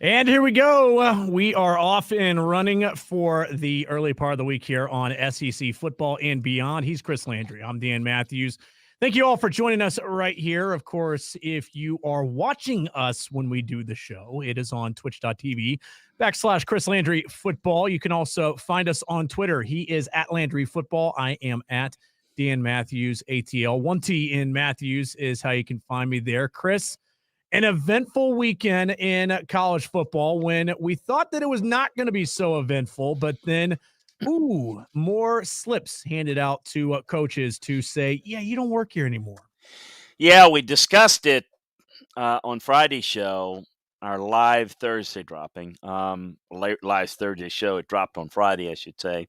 And here we go. We are off and running for the early part of the week here on SEC football and beyond. He's Chris Landry. I'm Dan Matthews. Thank you all for joining us right here. Of course, if you are watching us when we do the show, it is on twitch.tv/Chris Landry football. You can also find us on Twitter. He is at Landry football. I am at Dan Matthews ATL. 1T in Matthews is how you can find me there. Chris, an eventful weekend in college football when we thought that it was not going to be so eventful, but then, more slips handed out to coaches to say, yeah, you don't work here anymore. Yeah, we discussed it on Friday's show, our live Thursday dropping. Live Thursday show, it dropped on Friday, I should say.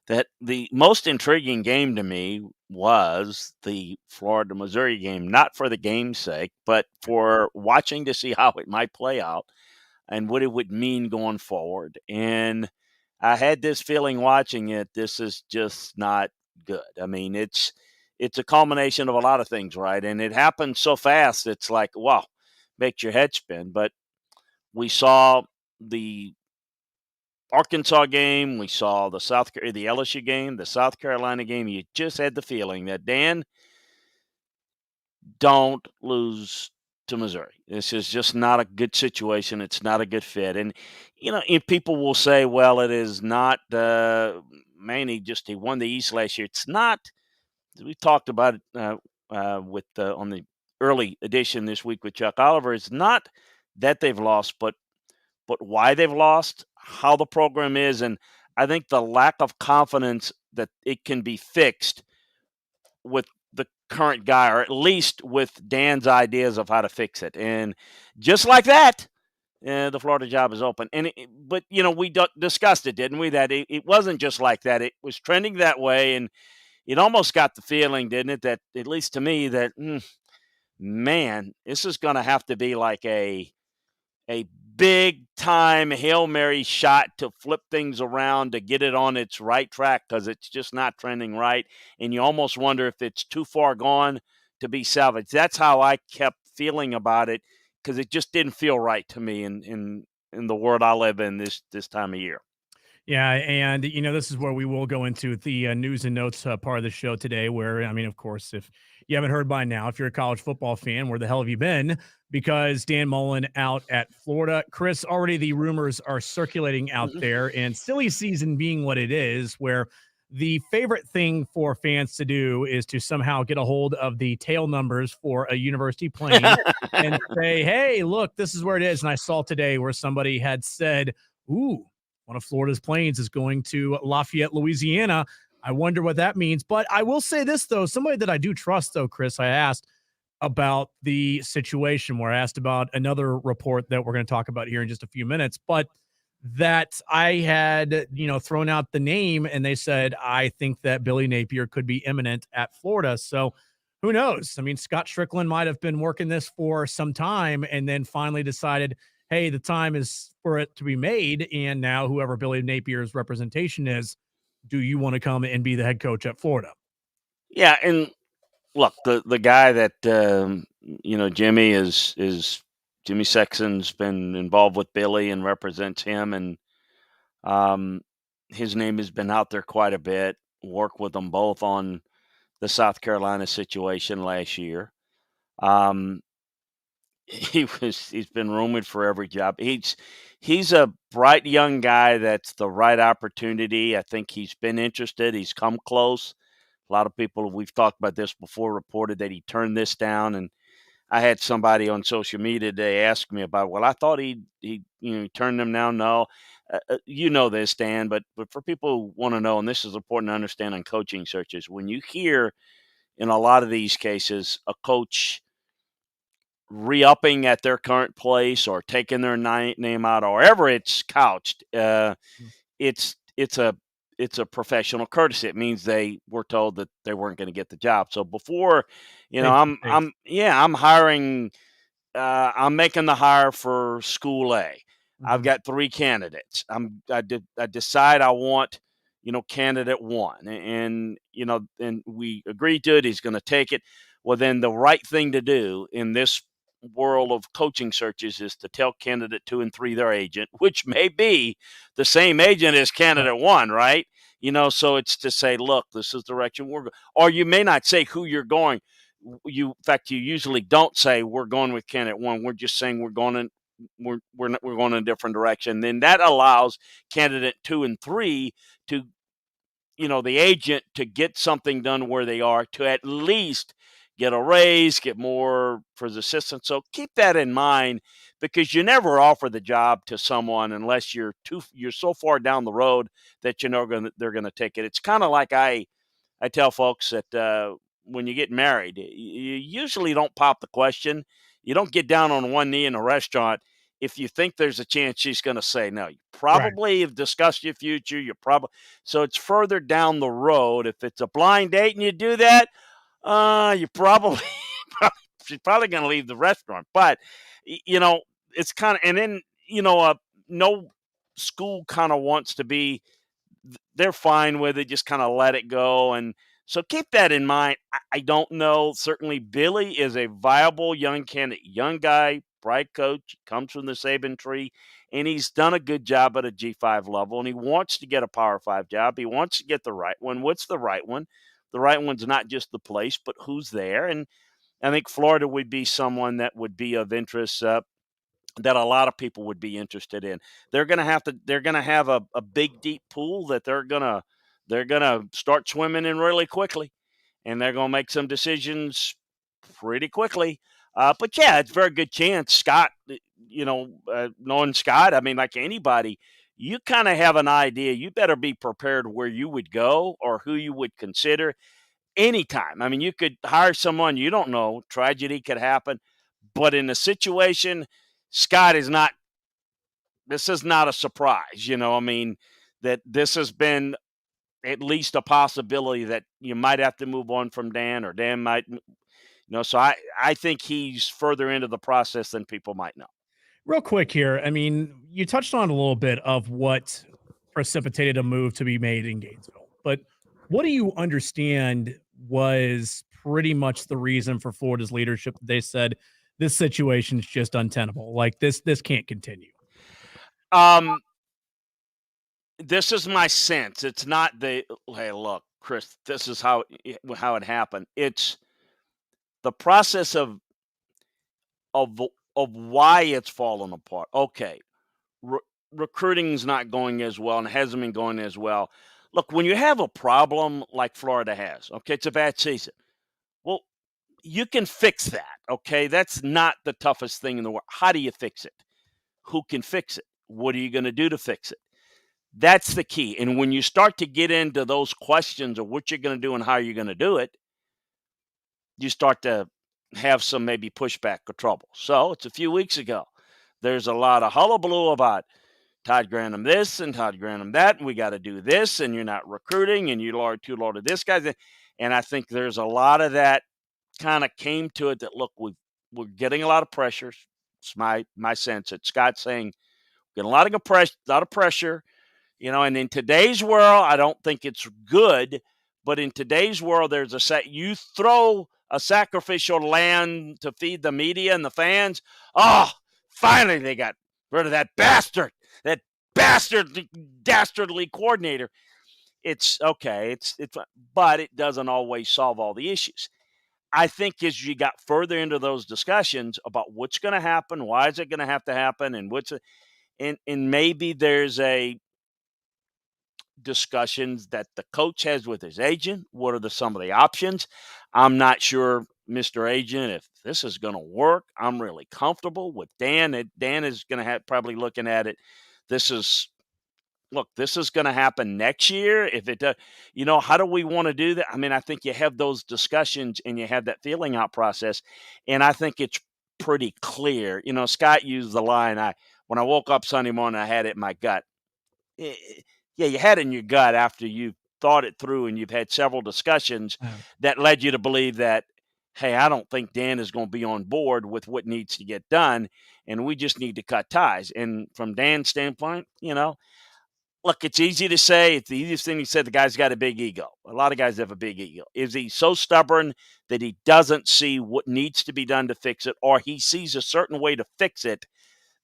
That the most intriguing game to me was the Florida-Missouri game, not for the game's sake, but for watching to see how it might play out and what it would mean going forward. And I had this feeling watching it, this is just not good. I mean, it's a culmination of a lot of things, right? And it happened so fast, it's like, wow, makes your head spin. But we saw the Arkansas game, we saw the LSU game, the South Carolina game. You just had the feeling that, Dan, don't lose to Missouri. This is just not a good situation. It's not a good fit. And people will say, well, it is not Manny. He won the East last year. It's not. We talked about it on the early edition this week with Chuck Oliver. It's not that they've lost, but why they've lost, how the program is, and I think the lack of confidence that it can be fixed with the current guy, or at least with Dan's ideas of how to fix it. And just like that, the Florida job is open. But we discussed it, didn't we? That it wasn't just like that. It was trending that way, and it almost got the feeling, didn't it, that at least to me, that man, this is going to have to be like a big time Hail Mary shot to flip things around, to get it on its right track, because it's just not trending right. And you almost wonder if it's too far gone to be salvaged. That's how I kept feeling about it, because it just didn't feel right to me in the world I live in this time of year. Yeah, and this is where we will go into the news and notes part of the show today. Where, I mean, of course, if you haven't heard by now, if you're a college football fan, where the hell have you been? Because Dan Mullen out at Florida. Chris, already the rumors are circulating out there, and silly season being what it is, where the favorite thing for fans to do is to somehow get a hold of the tail numbers for a university plane and say, hey, look, this is where it is. And I saw today where somebody had said, ooh, one of Florida's planes is going to Lafayette, Louisiana. I wonder what that means. But I will say this, though, somebody that I do trust, though, Chris, I asked about the situation, where I asked about another report that we're going to talk about here in just a few minutes, but that I had, thrown out the name, and they said, I think that Billy Napier could be imminent at Florida. So who knows? I mean, Scott Strickland might have been working this for some time and then finally decided, hey, the time is for it to be made. And now whoever Billy Napier's representation is, do you want to come and be the head coach at Florida? Yeah, and look, the guy that Jimmy is Jimmy Sexton's been involved with Billy and represents him, and his name has been out there quite a bit. Worked with them both on the South Carolina situation last year. He's been rumored for every job. He's a bright young guy that's the right opportunity. I think he's been interested. He's come close. A lot of people, we've talked about this before, reported that he turned this down. And I had somebody on social media today ask me about, well, I thought he turned them down. No, you know this, Dan, but for people who want to know, and this is important to understand on coaching searches, when you hear in a lot of these cases a coach re-upping at their current place or taking their name out, or wherever it's couched, it's a professional courtesy. It means they were told that they weren't going to get the job. So before, I'm hiring. I'm making the hire for School A. I've got 3 candidates. I decide I want, candidate 1, and we agreed to it. He's going to take it. Well, then the right thing to do in this world of coaching searches is to tell candidate 2 and 3 their agent, which may be the same agent as Right. candidate 1, right? So it's to say, look, this is the direction we're going. Or you may not say who you're going. In fact, you usually don't say we're going with candidate 1. We're just saying we're going in a different direction. Then that allows candidate 2 and 3 to, the agent, to get something done where they are, to at least get a raise, get more for his assistant. So keep that in mind, because you never offer the job to someone unless you're so far down the road that they're going to take it. It's kind of like I tell folks that when you get married, you usually don't pop the question. You don't get down on one knee in a restaurant if you think there's a chance she's going to say no. You Right. probably have discussed your future. So it's further down the road. If it's a blind date and you do that, you probably she's probably going to leave the restaurant. But it's kind of, and then no school kind of wants to be, they're fine with it. Just kind of let it go. And so keep that in mind. I don't know. Certainly, Billy is a viable young candidate, young guy, bright coach, comes from the Saban tree, and he's done a good job at a G5 level. And he wants to get a Power 5 job. He wants to get the right one. What's the right one? The right one's not just the place, but who's there. And I think Florida would be someone that would be of interest. That a lot of people would be interested in. They're gonna have a big deep pool that they're gonna start swimming in really quickly, and they're gonna make some decisions pretty quickly. But yeah, it's a very good chance. Scott, knowing Scott, I mean, like anybody, you kind of have an idea. You better be prepared where you would go or who you would consider anytime. I mean, you could hire someone you don't know, tragedy could happen, but in a situation, Scott is not. This is not a surprise. I mean, that this has been at least a possibility that you might have to move on from Dan, or Dan might. So I think he's further into the process than people might know. Real quick here. I mean, you touched on a little bit of what precipitated a move to be made in Gainesville, but what do you understand was pretty much the reason for Florida's leadership? They said this situation is just untenable. Like this can't continue. Um, this is my sense. It's not the hey, look, Chris. This is how it happened. It's the process of of why it's fallen apart. Okay, re- recruiting's not going as well and hasn't been going as well. Look, when you have a problem like Florida has, okay, it's a bad season. Well, you can fix that. Okay, that's not the toughest thing in the world. How do you fix it? Who can fix it? What are you going to do to fix it? That's the key. And when you start to get into those questions of what you're going to do and how you're going to do it, you start to have some maybe pushback or trouble. So it's a few weeks ago. There's a lot of hullabaloo about Todd Grantham this and Todd Grantham that, and we got to do this, and you're not recruiting, and you are too low to this guy. And I think there's a lot of that kind of came to it that, look, we're getting a lot of pressure. It's my sense that Scott's saying, getting a lot of pressure. And in today's world, I don't think it's good. But in today's world, you throw a sacrificial lamb to feed the media and the fans. Oh, finally they got rid of that dastardly coordinator. It's okay. But it doesn't always solve all the issues. I think as you got further into those discussions about what's going to happen, why is it going to have to happen, and and maybe there's a discussions that the coach has with his agent. What are some of the options? I'm not sure, Mr. Agent, if this is going to work. I'm really comfortable with Dan. Dan is going to have probably looking at it. This is this is going to happen next year. If it does, how do we want to do that? I mean, I think you have those discussions and you have that feeling out process, and I think it's pretty clear. Scott used the line. When I woke up Sunday morning, I had it in my gut. Eh, yeah, you had it in your gut after you thought it through and you've had several discussions Yeah. that led you to believe that, hey, I don't think Dan is going to be on board with what needs to get done, and we just need to cut ties. And from Dan's standpoint, look, it's easy to say. It's the easiest thing to say. The guy's got a big ego. A lot of guys have a big ego. Is he so stubborn that he doesn't see what needs to be done to fix it, or he sees a certain way to fix it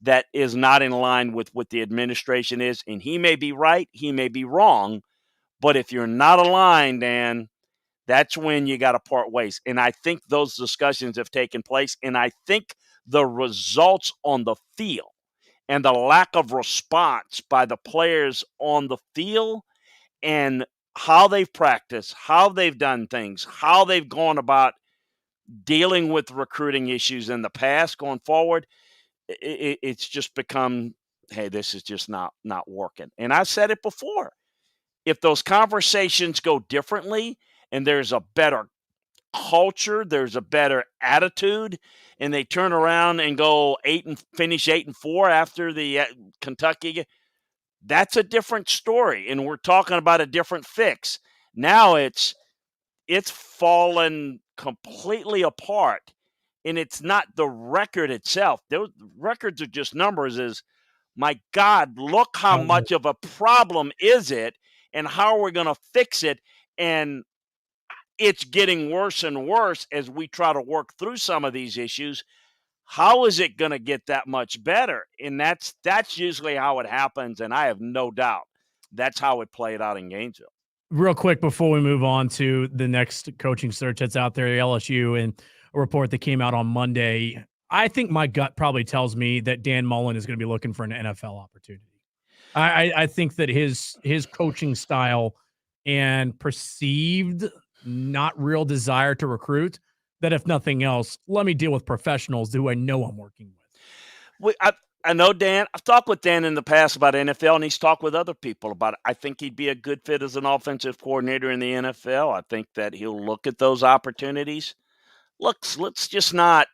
that is not in line with what the administration is? And he may be right, he may be wrong, but if you're not aligned, Dan, that's when you got to part ways. And I think those discussions have taken place. And I think the results on the field and the lack of response by the players on the field and how they've practiced, how they've done things, how they've gone about dealing with recruiting issues in the past going forward, it's just become, hey, this is just not working. And I said it before. If those conversations go differently and there's a better culture, there's a better attitude, and they turn around and go finish 8-4 after the Kentucky, that's a different story, and we're talking about a different fix. Now it's fallen completely apart, and it's not the record itself. Those records are just numbers. Is my God, look how much of a problem is it, and how are we going to fix it? And it's getting worse and worse as we try to work through some of these issues. How is it going to get that much better? And that's usually how it happens, and I have no doubt that's how it played out in Gainesville. Real quick before we move on to the next coaching search that's out there, LSU, and a report that came out on Monday, I think my gut probably tells me that Dan Mullen is going to be looking for an NFL opportunity. I think that his coaching style and perceived not real desire to recruit, that if nothing else, let me deal with professionals who I know I'm working with. I know Dan. I've talked with Dan in the past about NFL, and he's talked with other people about it. I think he'd be a good fit as an offensive coordinator in the NFL. I think that he'll look at those opportunities. Look, let's just not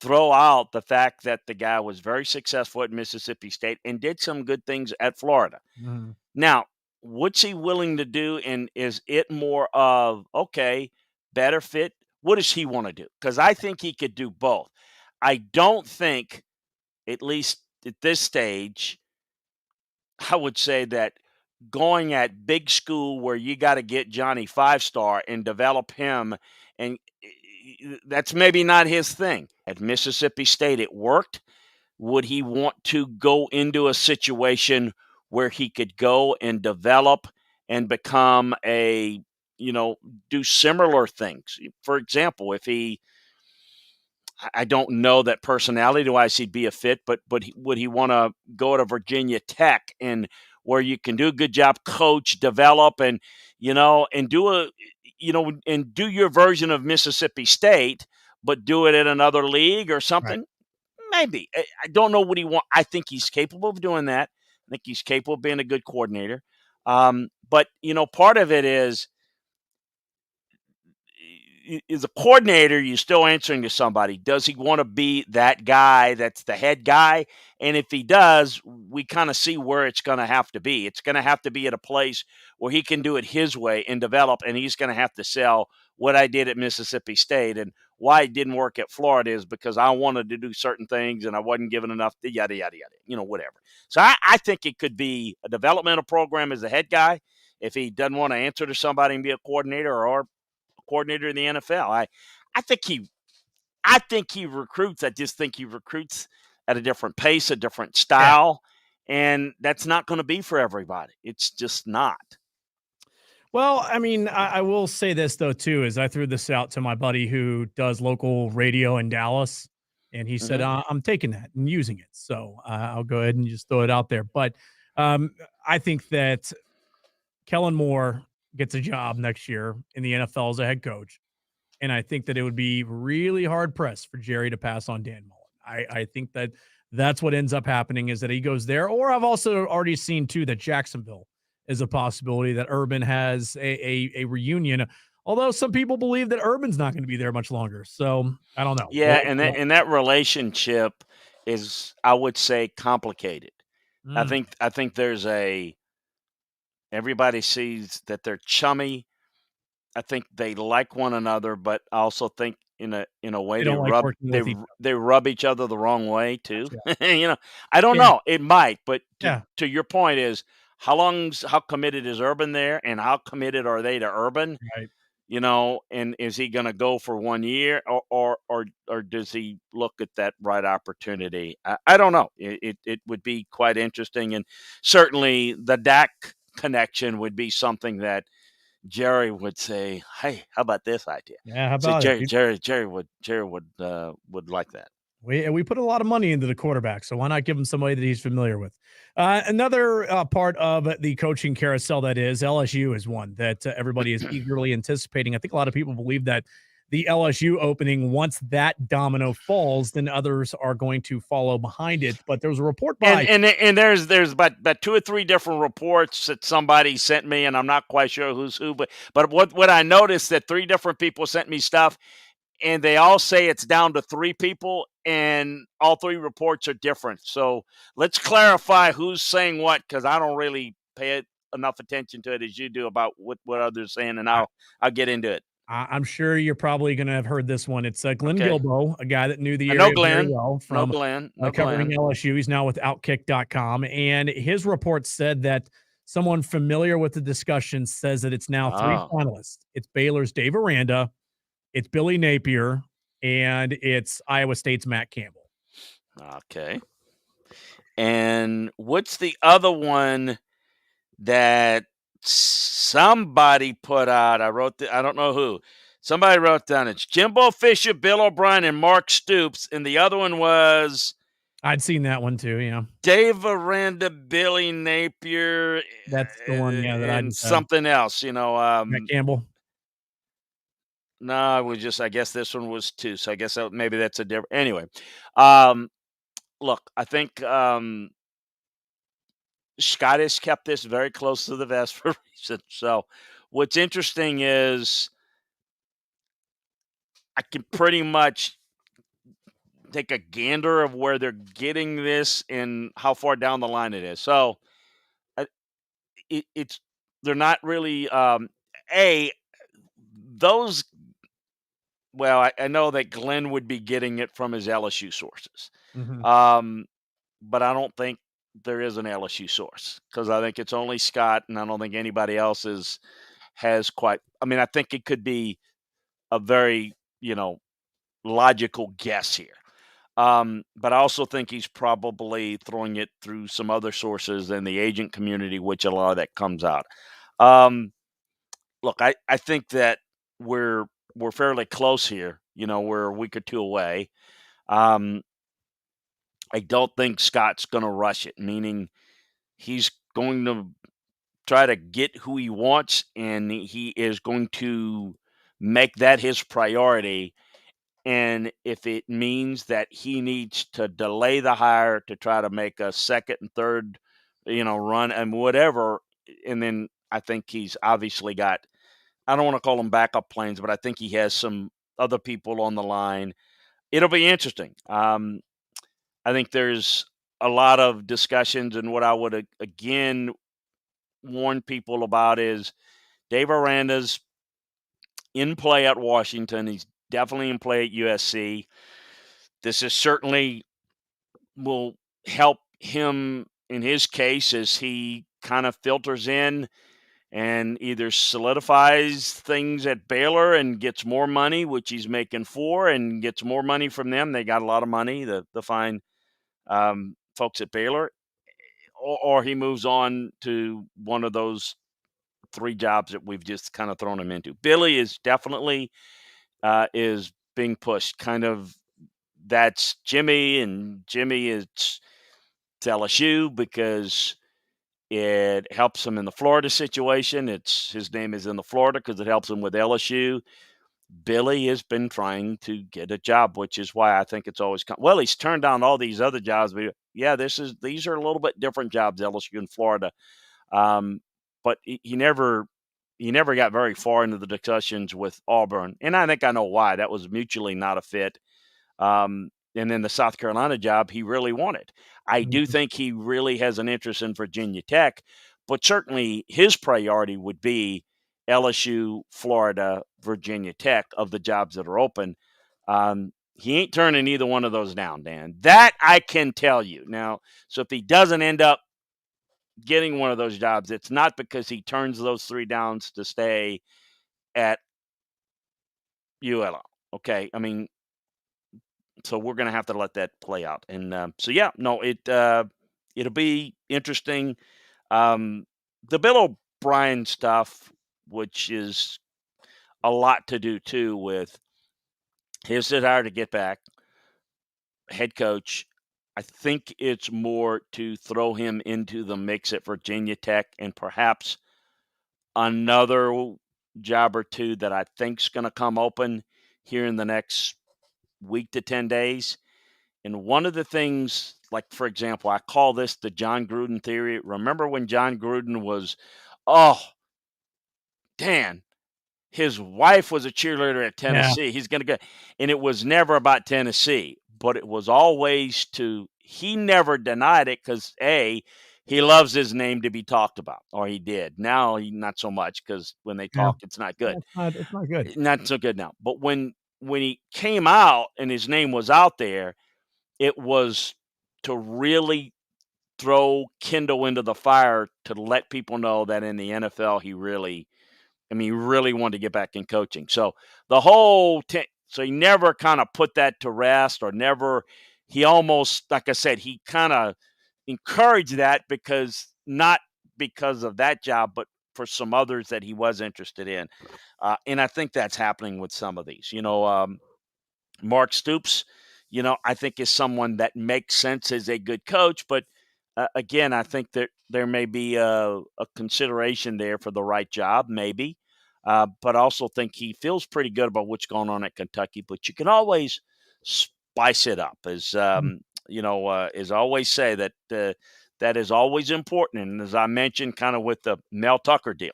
throw out the fact that the guy was very successful at Mississippi State and did some good things at Florida. Mm-hmm. Now, what's he willing to do? And is it more of, okay, better fit? What does he want to do? Because I think he could do both. I don't think, at least at this stage, I would say that going at big school where you got to get Johnny 5-star and develop him, and that's maybe not his thing. At Mississippi State, it worked. Would he want to go into a situation where he could go and develop and become do similar things? For example, if I don't know that personality-wise he'd be a fit, but would he want to go to Virginia Tech and where you can do a good job, coach, develop, and do your version of Mississippi State, but do it in another league or something? Right. Maybe. I don't know what he wants. I think he's capable of doing that. I think he's capable of being a good coordinator. But part of it is a coordinator, you're still answering to somebody. Does he want to be that guy that's the head guy? And if he does, we kind of see where it's going to have to be. It's going to have to be at a place where he can do it his way and develop, and he's going to have to sell what I did at Mississippi State. And why it didn't work at Florida is because I wanted to do certain things and I wasn't given enough, yada, yada, yada, whatever. So I think it could be a developmental program as the head guy if he doesn't want to answer to somebody and be a coordinator, or coordinator in the NFL. I think he recruits. I just think he recruits at a different pace, a different style, and that's not going to be for everybody. It's just not. Well, I mean, I will say this though too, is I threw this out to my buddy who does local radio in Dallas, and he said, "I'm taking that and using it." So I'll go ahead and just throw it out there. But I think that Kellen Moore gets a job next year in the NFL as a head coach. And I think that it would be really hard pressed for Jerry to pass on Dan Mullen. I think that that's what ends up happening, is that he goes there. Or I've also already seen too that Jacksonville is a possibility, that Urban has a reunion. Although some people believe that Urban's not going to be there much longer. So I don't know. Yeah, and that relationship is, I would say, complicated. I think there's everybody sees that they're chummy. I think they like one another, but I also think in a way They don't like working with each other. they rub each other the wrong way too. Yeah. I don't know. It might, but Yeah. to your point is, how committed is Urban there, and how committed are they to Urban? Right. And is he going to go for 1 year, or does he look at that right opportunity? I don't know. It would be quite interesting, and certainly the Dak connection would be something that Jerry would say, "Hey, how about this idea?" Yeah, how So about it, dude? Jerry would like that. We put a lot of money into the quarterback, so why not give him somebody that he's familiar with? Another part of the coaching carousel that is LSU is one that everybody is eagerly anticipating. I think a lot of people believe that the LSU opening, once that domino falls, then others are going to follow behind it. But there was a report And by there's about two or three different reports that somebody sent me, and I'm not quite sure who's who, but what I noticed that three different people sent me stuff, and they all say it's down to three people, and all three reports are different. So let's clarify who's saying what, because I don't really pay enough attention to it as you do about what others are saying, and I'll get into it. I'm sure you're probably going to have heard this one. It's Glenn Okay. Guilbeau, a guy that knew the I know area very Glenn. well No from Glenn. No covering Glenn. LSU. He's now with Outkick.com. And his report said that someone familiar with the discussion says that it's now three Oh, finalists. It's Baylor's Dave Aranda, it's Billy Napier, and it's Iowa State's Matt Campbell. okay. And what's the other one that somebody put out? I don't know who. Somebody wrote down it's Jimbo Fisher, Bill O'Brien, and Mark Stoops, and the other one was I'd seen that one too. Yeah. Dave Aranda, Billy Napier, That's the one. Yeah. That and I'd said. something else. Matt Campbell. No, it was just, I guess this one was two, so I guess maybe that's a different. Anyway, um, look, I think Scott has kept this very close to the vest for a reason. So, what's interesting is I can pretty much take a gander of where they're getting this and how far down the line it is. So, uh, it's they're not really a those. Well, I know that Glenn would be getting it from his LSU sources, Mhm. um, but I don't think there is an LSU source because I think it's only Scott, and I don't think anybody else has quite. I mean, I think it could be a very logical guess here. But I also think he's probably throwing it through some other sources than the agent community, which a lot of that comes out. Um, Look, I think that we're we're fairly close here. We're a week or two away. Um, I don't think Scott's going to rush it, meaning he's going to try to get who he wants, and he is going to make that his priority. And if it means that he needs to delay the hire to try to make a second and third, run and whatever, and then I think he's obviously got, I don't want to call them backup plans, but I think he has some other people on the line. It'll be interesting. I think there's a lot of discussions, and what I would again warn people about is Dave Aranda's in play at Washington. He's definitely in play at USC. This is certainly will help him in his case as he kind of filters in and either solidifies things at Baylor and gets more money, which he's making for, and gets more money from them. They got a lot of money, the fine folks at Baylor, or he moves on to one of those three jobs that we've just kind of thrown him into. Billy is definitely is being pushed. Kind of that's Jimmy, and Jimmy is to LSU because it helps him in the Florida situation. It's his name is in the Florida because it helps him with LSU. Billy has been trying to get a job, which is why I think it's always well. He's turned down all these other jobs, but yeah, these are a little bit different jobs, LSU and Florida. But he never got very far into the discussions with Auburn, and I think I know why. That was mutually not a fit. And then the South Carolina job he really wanted. I do Mhm. think he really has an interest in Virginia Tech, but certainly his priority would be LSU, Florida, Virginia Tech of the jobs that are open. He ain't turning either one of those down, Dan. That I can tell you. Now, so if he doesn't end up getting one of those jobs, it's not because he turns those 3 downs to stay at ULL. Okay, I mean, so we're gonna have to let that play out. And so yeah, no, it'll be interesting. Um, the Bill O'Brien stuff, which is a lot to do too with his desire to get back, head coach. I think it's more to throw him into the mix at Virginia Tech and perhaps another job or two that I think's going to come open here in the next week to 10 days. And one of the things, like for example, I call this the John Gruden theory. Remember when John Gruden was, oh, Dan, his wife was a cheerleader at Yeah. Tennessee. He's going to go. And it was never about Tennessee, but it was always he never denied it because, A, he loves his name to be talked about, or he did. Now, not so much because when they Yeah. talk, it's not good. It's not good. Not so good now. But when he came out and his name was out there, it was to really throw kindle into the fire to let people know that in the NFL, he really wanted to get back in coaching. So the whole so he never kind of put that to rest or never he almost, like I said, he kind of encouraged that not because of that job, but for some others that he was interested in. And I think that's happening with some of these. Mark Stoops, I think is someone that makes sense as a good coach, but again, I think that there may be a consideration there for the right job, maybe. But I also think he feels pretty good about what's going on at Kentucky. But you can always spice it up, as Mhm. as I always say that is always important. And as I mentioned, kind of with the Mel Tucker deal,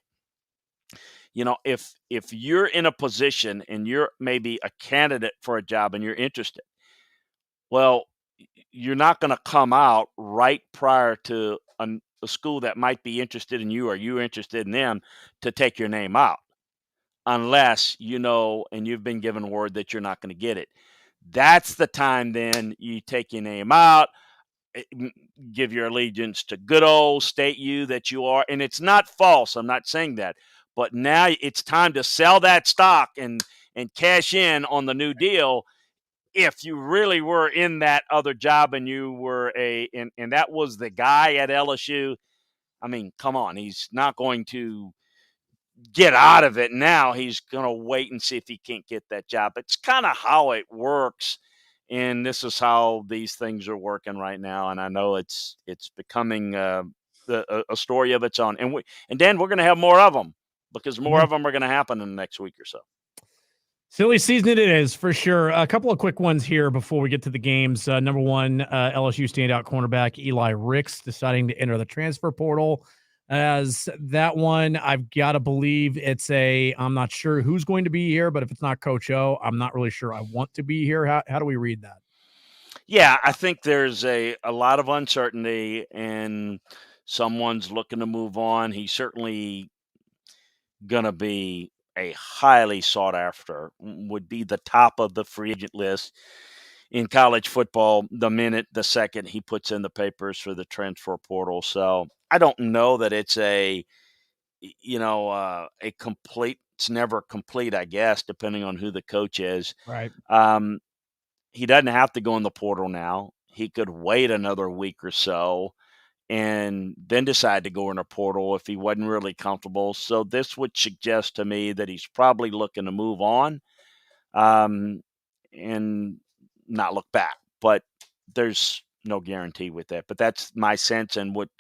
if you're in a position and you're maybe a candidate for a job and you're interested, well, you're not going to come out right prior to a school that might be interested in you or you interested in them to take your name out unless you know and you've been given word that you're not going to get it. That's the time then you take your name out, give your allegiance to good old state you that you are. And it's not false. I'm not saying that. But now it's time to sell that stock and cash in on the new deal if you really were in that other job and you were and that was the guy at LSU. I mean, come on, he's not going to get out of it now. He's going to wait and see if he can't get that job. It's kind of how it works, and this is how these things are working right now. And I know it's becoming a story of its own. And Dan, we're going to have more of them because more Yeah. of them are going to happen in the next week or so. Silly season it is for sure. A couple of quick ones here before we get to the games. Number one, LSU standout cornerback Eli Ricks deciding to enter the transfer portal. As that one, I've got to believe I'm not sure who's going to be here, but if it's not Coach O, I'm not really sure I want to be here. How do we read that? Yeah, I think there's a lot of uncertainty and someone's looking to move on. He's certainly going to be a highly sought after, would be the top of the free agent list in college football the second he puts in the papers for the transfer portal. So I don't know that it's a complete, it's never complete, I guess, depending on who the coach is. Right. Um, he doesn't have to go in the portal now. He could wait another week or so and then decide to go in a portal if he wasn't really comfortable. So this would suggest to me that he's probably looking to move on um, and not look back. But there's no guarantee with that. But that's my sense and what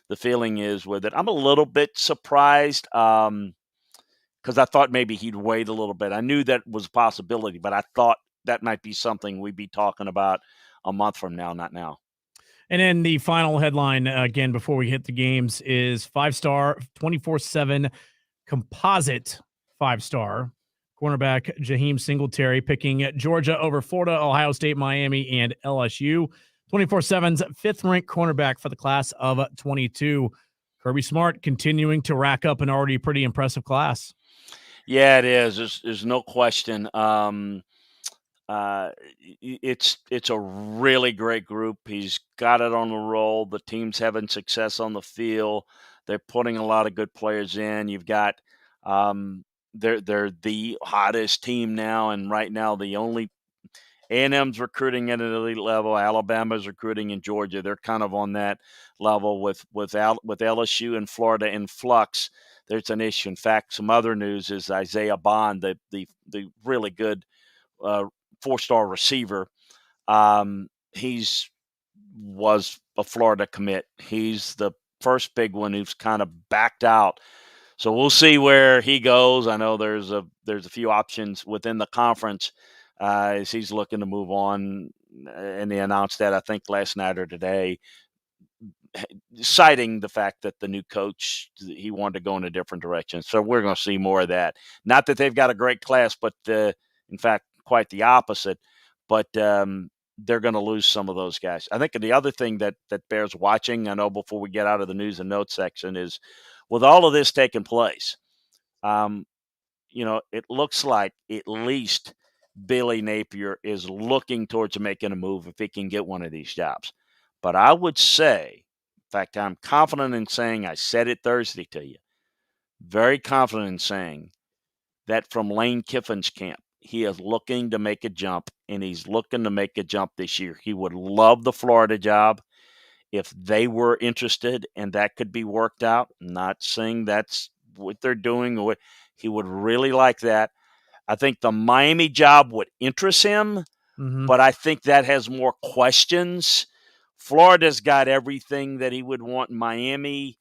the feeling is with it. I'm a little bit surprised because I thought maybe he'd wait a little bit. I knew that was a possibility, but I thought that might be something we'd be talking about a month from now, not now. And then the final headline, again, before we hit the games, is 5-star, 24/7 composite 5-star cornerback Jaheim Singletary picking Georgia over Florida, Ohio State, Miami, and LSU. 24/7's fifth-ranked cornerback for the class of 22. Kirby Smart continuing to rack up an already pretty impressive class. Yeah, it is. There's no question. It's a really great group. He's got it on the roll. The team's having success on the field. They're putting a lot of good players in. You've got they're the hottest team now, and right now the only A&M's recruiting at an elite level. Alabama's recruiting in Georgia. They're kind of on that level with LSU and Florida in flux. There's an issue. In fact, some other news is Isaiah Bond, the really good uh, 4-star receiver. He's was a Florida commit. He's the first big one who's kind of backed out. So we'll see where he goes. I know there's a few options within the conference as he's looking to move on, and they announced that I think last night or today, citing the fact that the new coach, he wanted to go in a different direction. So we're going to see more of that. Not that they've got a great class, but in fact, quite the opposite. But they're going to lose some of those guys. I think the other thing that bears watching, I know before we get out of the news and notes section, is with all of this taking place, it looks like at least Billy Napier is looking towards making a move if he can get one of these jobs. But I would say, in fact, I'm confident in saying, I said it Thursday to you, very confident in saying that from Lane Kiffin's camp, he is looking to make a jump, and he's looking to make a jump this year. He would love the Florida job if they were interested and that could be worked out. I'm not saying that's what they're doing, or he would really like that. I think the Miami job would interest him, Mm-hmm. but I think that has more questions. Florida's got everything that he would want in Miami.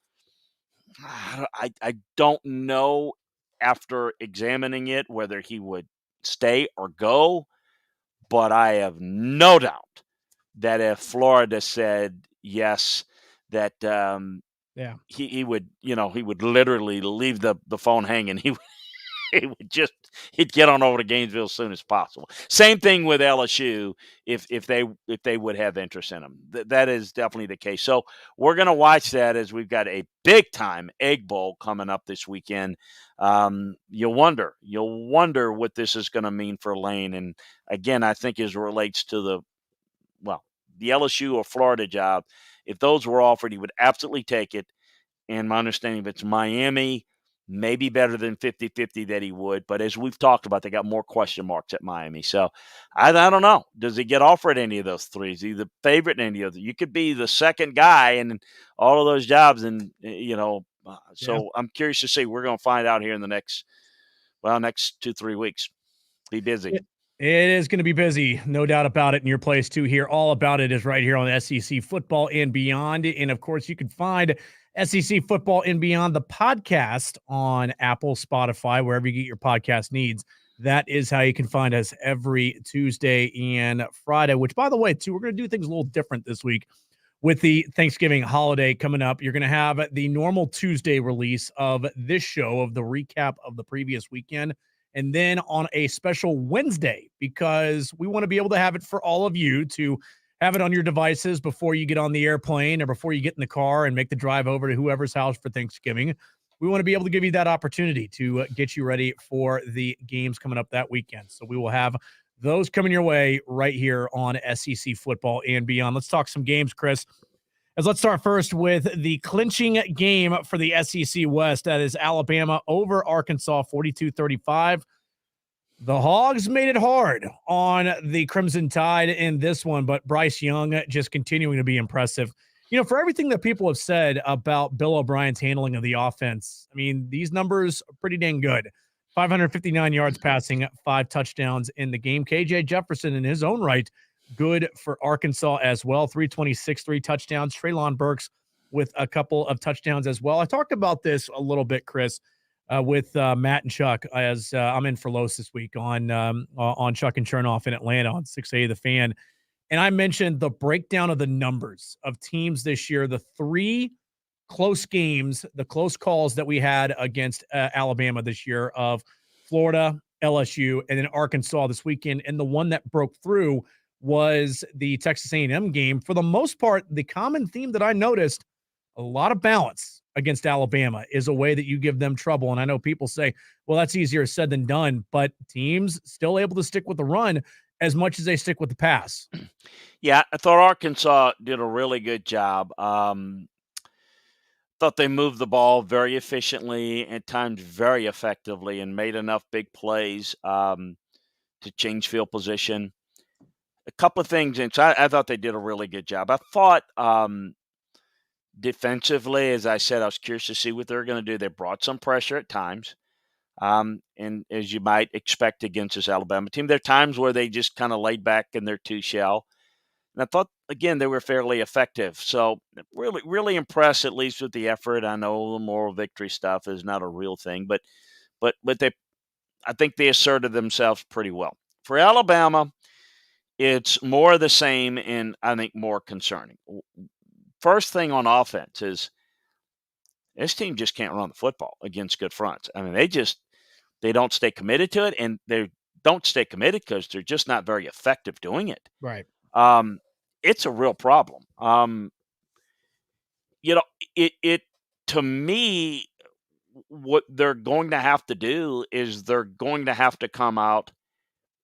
I don't know after examining it whether he would stay or go, but I have no doubt that if Florida said yes, that Yeah. he would he would literally leave the phone hanging. He would he'd get on over to Gainesville as soon as possible. Same thing with LSU if they would have interest in him. That is definitely the case. So we're going to watch that as we've got a big time Egg Bowl coming up this weekend. You'll wonder what this is going to mean for Lane. And again, I think as it relates to the LSU or Florida job, if those were offered, he would absolutely take it. And my understanding, if it's Miami, maybe better than 50-50 that he would. But as we've talked about, they got more question marks at Miami. So I don't know. Does he get offered any of those three? Is he the favorite in any of them? You could be the second guy in all of those jobs. And, Yeah. so I'm curious to see. We're going to find out here in the next 2-3 weeks. Be busy. It is going to be busy, no doubt about it. In your place to hear all about it is right here on SEC Football and Beyond. And of course, you can find SEC Football and Beyond, the podcast, on Apple, Spotify, wherever you get your podcast needs. That is how you can find us every Tuesday and Friday, which, by the way, too, we're going to do things a little different this week with the Thanksgiving holiday coming up. You're going to have the normal Tuesday release of this show, of the recap of the previous weekend, and then on a special Wednesday, because we want to be able to have it for all of you to have it on your devices before you get on the airplane or before you get in the car and make the drive over to whoever's house for Thanksgiving. We want to be able to give you that opportunity to get you ready for the games coming up that weekend. So we will have those coming your way right here on SEC Football and Beyond. Let's talk some games, Chris. Let's start first with the clinching game for the SEC West. That is Alabama over Arkansas, 42-35. The Hogs made it hard on the Crimson Tide in this one, but Bryce Young just continuing to be impressive. For everything that people have said about Bill O'Brien's handling of the offense, I mean, these numbers are pretty dang good. 559 yards passing, 5 touchdowns in the game. KJ Jefferson, in his own right, good for Arkansas as well. 326, 3 touchdowns. Treylon Burks with a couple of touchdowns as well. I talked about this a little bit, Chris, with Matt and Chuck, as I'm in for Los this week on Chuck and Chernoff in Atlanta on 6A The Fan. And I mentioned the breakdown of the numbers of teams this year, the 3 close games, the close calls that we had against Alabama this year, of Florida, LSU, and then Arkansas this weekend. And the one that broke through was the Texas A&M game. For the most part, the common theme that I noticed, a lot of balance against Alabama is a way that you give them trouble. And I know people say, well, that's easier said than done, but teams still able to stick with the run. as much as they stick with the pass. Yeah, I thought Arkansas did a really good job. Thought they moved the ball very efficiently, at times very effectively, and made enough big plays to change field position. A couple of things, and so I thought they did a really good job. I thought defensively, as I said, I was curious to see what they were going to do. They brought some pressure at times, and as you might expect against this Alabama team, there are times where they just kind of laid back in their two shell. And I thought, again, they were fairly effective. So really, really impressed, at least with the effort. I know the moral victory stuff is not a real thing, but I think they asserted themselves pretty well. For Alabama, it's more of the same and I think more concerning. First thing on offense is this team just can't run the football against good fronts. I mean, they don't stay committed to it, and they don't stay committed because they're just not very effective doing it. Right. It's a real problem. You know, it to me, what they're going to have to do is they're going to have to come out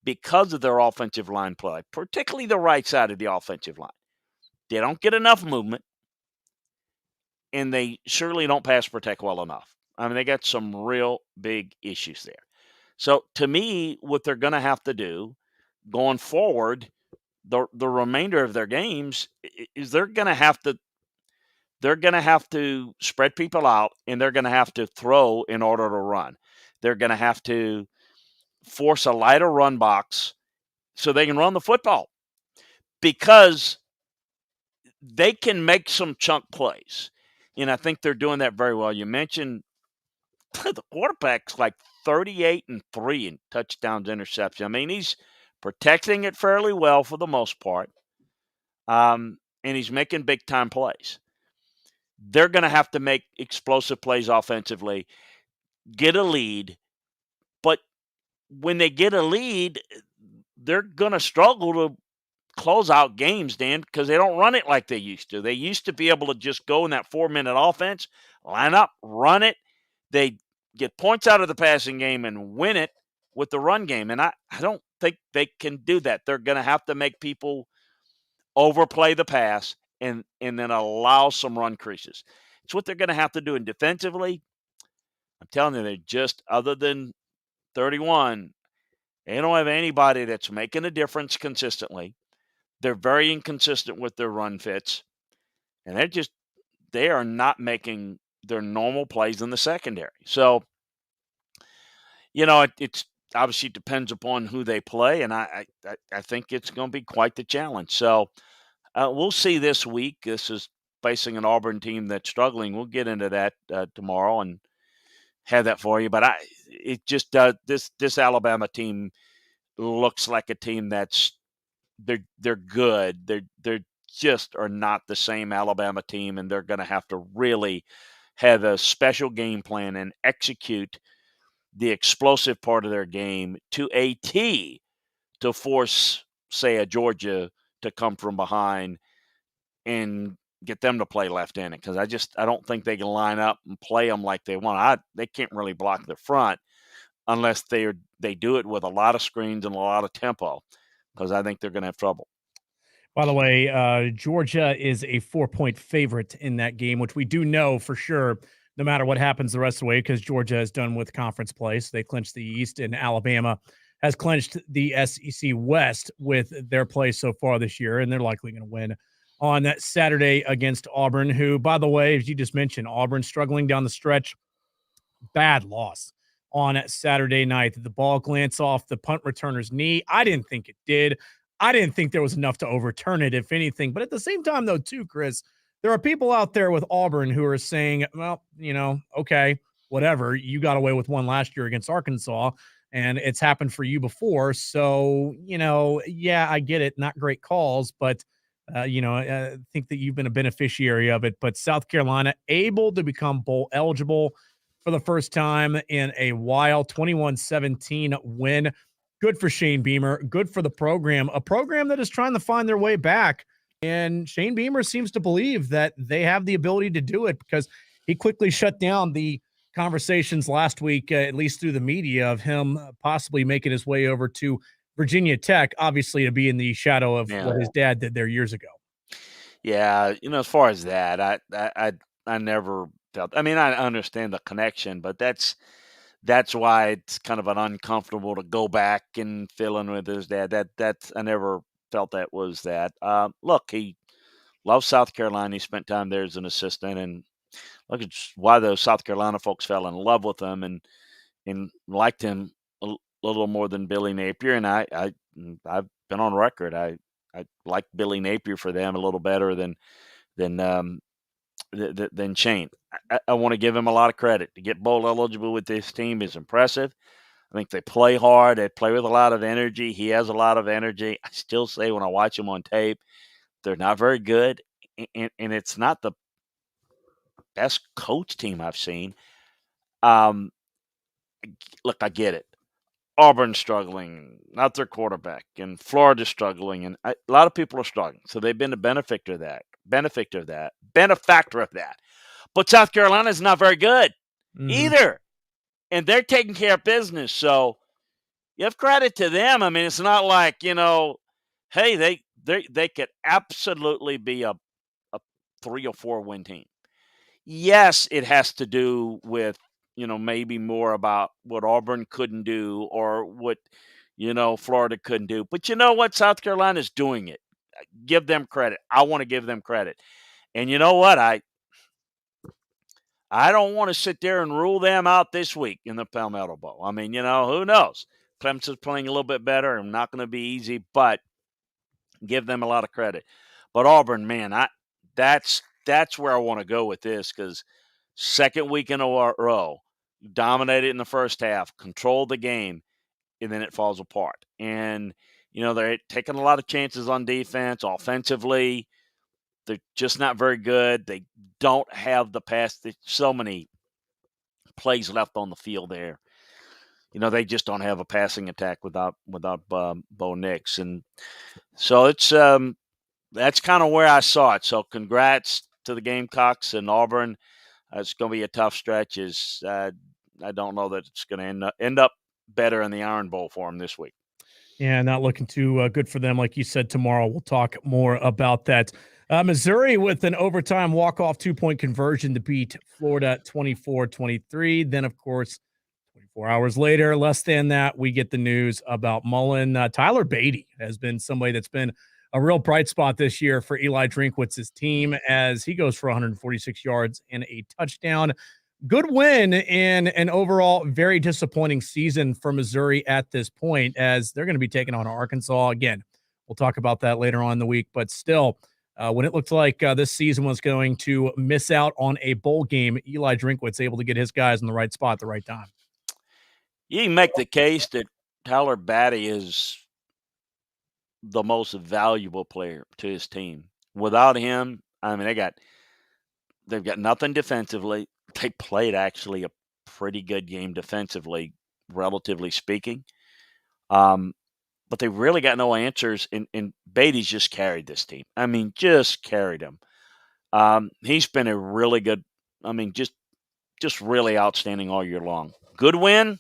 because of their offensive line play, particularly the right side of the offensive line. They don't get enough movement, and they certainly don't pass protect well enough. I mean, they got some real big issues there. So to me, what they're going to have to do going forward, the remainder of their games is they're going to have to spread people out, and they're going to have to throw in order to run. They're going to have to force a lighter run box so they can run the football, because they can make some chunk plays. And I think they're doing that very well. You mentioned the quarterback's like 38-3 in touchdowns, interception. I mean, he's protecting it fairly well for the most part, and he's making big time plays. They're going to have to make explosive plays offensively, get a lead. But when they get a lead, they're going to struggle to close out games, Dan, because they don't run it like they used to. They used to be able to just go in that 4-minute offense, line up, run it. They get points out of the passing game and win it with the run game. And I don't think they can do that. They're going to have to make people overplay the pass and then allow some run creases. It's what they're going to have to do. And defensively, I'm telling you, they're just, other than 31, they don't have anybody that's making a difference consistently. They're very inconsistent with their run fits. And they are not making their normal plays in the secondary. So, it's obviously depends upon who they play, and I think it's going to be quite the challenge. So we'll see this week. This is facing an Auburn team that's struggling. We'll get into that tomorrow and have that for you. But it just this Alabama team looks like a team that's they're good. They're just are not the same Alabama team, and they're going to have to really have a special game plan and execute the explosive part of their game to a T to force, say, a Georgia to come from behind and get them to play left-handed, because I don't think they can line up and play them like they want. They can't really block the front unless they do it with a lot of screens and a lot of tempo, because I think they're going to have trouble. By the way, Georgia is a 4-point favorite in that game, which we do know for sure, no matter what happens the rest of the way, because Georgia is done with conference play. So they clinched the East, and Alabama has clinched the SEC West with their play so far this year, and they're likely going to win on that Saturday against Auburn, who, by the way, as you just mentioned, Auburn struggling down the stretch. Bad loss on Saturday night. The ball glanced off the punt returner's knee. I didn't think it did. I didn't think there was enough to overturn it, if anything. But at the same time, though, too, Chris, there are people out there with Auburn who are saying, well, okay, whatever. You got away with one last year against Arkansas, and it's happened for you before. So, yeah, I get it. Not great calls, but, I think that you've been a beneficiary of it. But South Carolina able to become bowl eligible for the first time in a while, 21-17 win. Good for Shane Beamer. Good for the program, a program that is trying to find their way back. And Shane Beamer seems to believe that they have the ability to do it, because he quickly shut down the conversations last week, at least through the media, of him possibly making his way over to Virginia Tech, obviously to be in the shadow of Yeah. what his dad did there years ago. Yeah, as far as that, I never felt. I mean, I understand the connection, but that's why it's kind of an uncomfortable to go back and fill in with his dad. That's I never felt that was that. Look, he loves South Carolina. He spent time there as an assistant, and look, it's why those South Carolina folks fell in love with him and liked him little more than Billy Napier. And I've been on record. I like Billy Napier for them a little better than than Shane. I want to give him a lot of credit. To get bowl eligible with this team is impressive. I think they play hard. They play with a lot of energy. He has a lot of energy. I still say when I watch him on tape, they're not very good, and it's not the best coach team I've seen. Um, Look, I get it. Auburn's struggling, not their quarterback, and Florida's struggling, and a lot of people are struggling. So they've been a benefactor of that. But South Carolina's not very good either, and they're taking care of business. So you have credit to them. I mean, it's not like hey, they could absolutely be a 3 or 4 win team. Yes, it has to do with maybe more about what Auburn couldn't do or what Florida couldn't do. But you know what? South Carolina's doing it. Give them credit. I want to give them credit. And you know what? I don't want to sit there and rule them out this week in the Palmetto Bowl. I mean, who knows? Clemson's playing a little bit better. I'm not going to be easy, but give them a lot of credit. But Auburn, man, that's where I want to go with this because second week in a row, dominated in the first half, controlled the game, and then it falls apart. And they're taking a lot of chances on defense, offensively. They're just not very good. They don't have the pass. There's so many plays left on the field there. They just don't have a passing attack without Bo Nix, and so it's that's kind of where I saw it. So congrats to the Gamecocks and Auburn. It's going to be a tough stretch. I don't know that it's going to end up better in the Iron Bowl for them this week. Yeah, not looking too good for them. Like you said, tomorrow we'll talk more about that. Missouri with an overtime walk-off 2-point conversion to beat Florida 24-23. Then, of course, 24 hours later, less than that, we get the news about Mullen. Tyler Beatty has been somebody that's been a real bright spot this year for Eli Drinkwitz's team as he goes for 146 yards and a touchdown. Good win in an overall very disappointing season for Missouri at this point, as they're going to be taking on Arkansas again. We'll talk about that later on in the week, but still, when it looked like this season was going to miss out on a bowl game, Eli Drinkwitz able to get his guys in the right spot at the right time. You can make the case that Tyler Beatty is the most valuable player to his team. Without him, I mean, they've got nothing defensively. They played actually a pretty good game defensively, relatively speaking. But they really got no answers, and Beatty's just carried this team. I mean, just carried them. He's been a really good, I mean, just really outstanding all year long. Good win.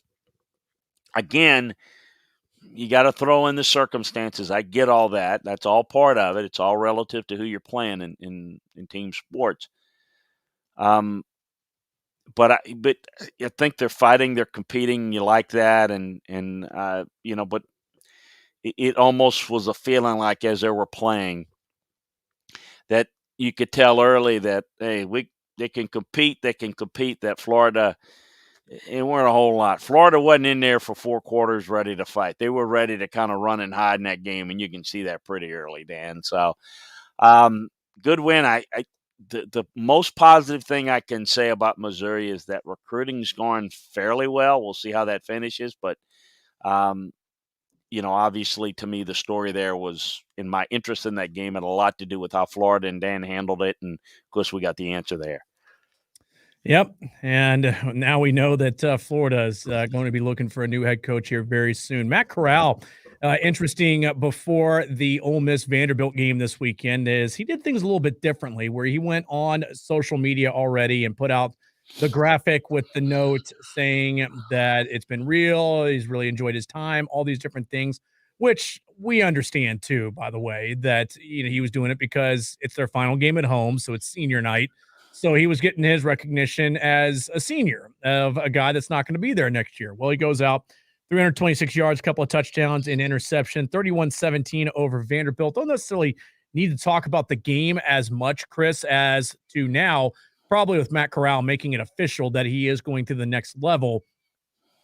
Again, you got to throw in the circumstances. I get all that. That's all part of it. It's all relative to who you're playing in team sports. But I think they're fighting, they're competing. You like that, but it almost was a feeling like as they were playing that you could tell early that hey, they can compete. They can compete. That Florida, it weren't a whole lot. Florida wasn't in there for 4 quarters ready to fight. They were ready to kind of run and hide in that game, and you can see that pretty early, Dan. So, good win. The most positive thing I can say about Missouri is that recruiting's going fairly well. We'll see how that finishes, but obviously to me the story there was in my interest in that game had a lot to do with how Florida and Dan handled it, and of course we got the answer there. Yep, and now we know that Florida is going to be looking for a new head coach here very soon. Matt Corral, interesting before the Ole Miss Vanderbilt game this weekend is he did things a little bit differently where he went on social media already and put out the graphic with the note saying that it's been real, he's really enjoyed his time, all these different things. which we understand too, by the way, that he was doing it because it's their final game at home, so it's senior night. So he was getting his recognition as a senior of a guy that's not going to be there next year. Well, he goes out 326 yards, couple of touchdowns, and interception, 31-17 over Vanderbilt. Don't necessarily need to talk about the game as much, Chris, as to now, probably with Matt Corral making it official that he is going to the next level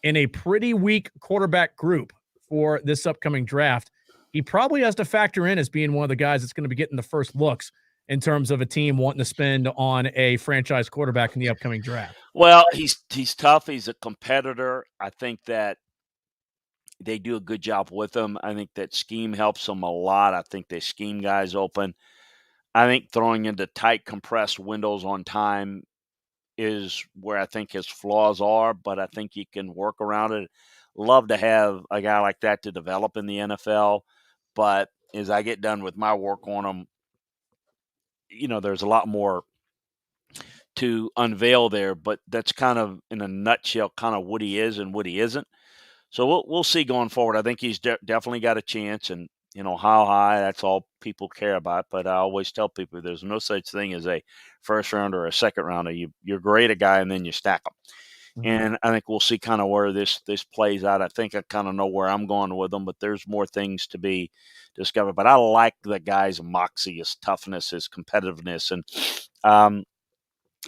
in a pretty weak quarterback group for this upcoming draft. He probably has to factor in as being one of the guys that's going to be getting the first looks in terms of a team wanting to spend on a franchise quarterback in the upcoming draft. Well, he's tough. He's a competitor. I think that they do a good job with him. I think that scheme helps them a lot. I think they scheme guys open. I think throwing into tight, compressed windows on time is where I think his flaws are, but I think he can work around it. Love to have a guy like that to develop in the NFL, but as I get done with my work on him, there's a lot more to unveil there, but that's kind of in a nutshell kind of what he is and what he isn't. So we'll see going forward. I think he's definitely got a chance, and how high, that's all people care about. But I always tell people there's no such thing as a first rounder or a second rounder. You grade a guy and then you stack them. And I think we'll see kind of where this plays out. I think I kind of know where I'm going with them, but there's more things to be discovered. But I like the guy's moxie, his toughness, his competitiveness, and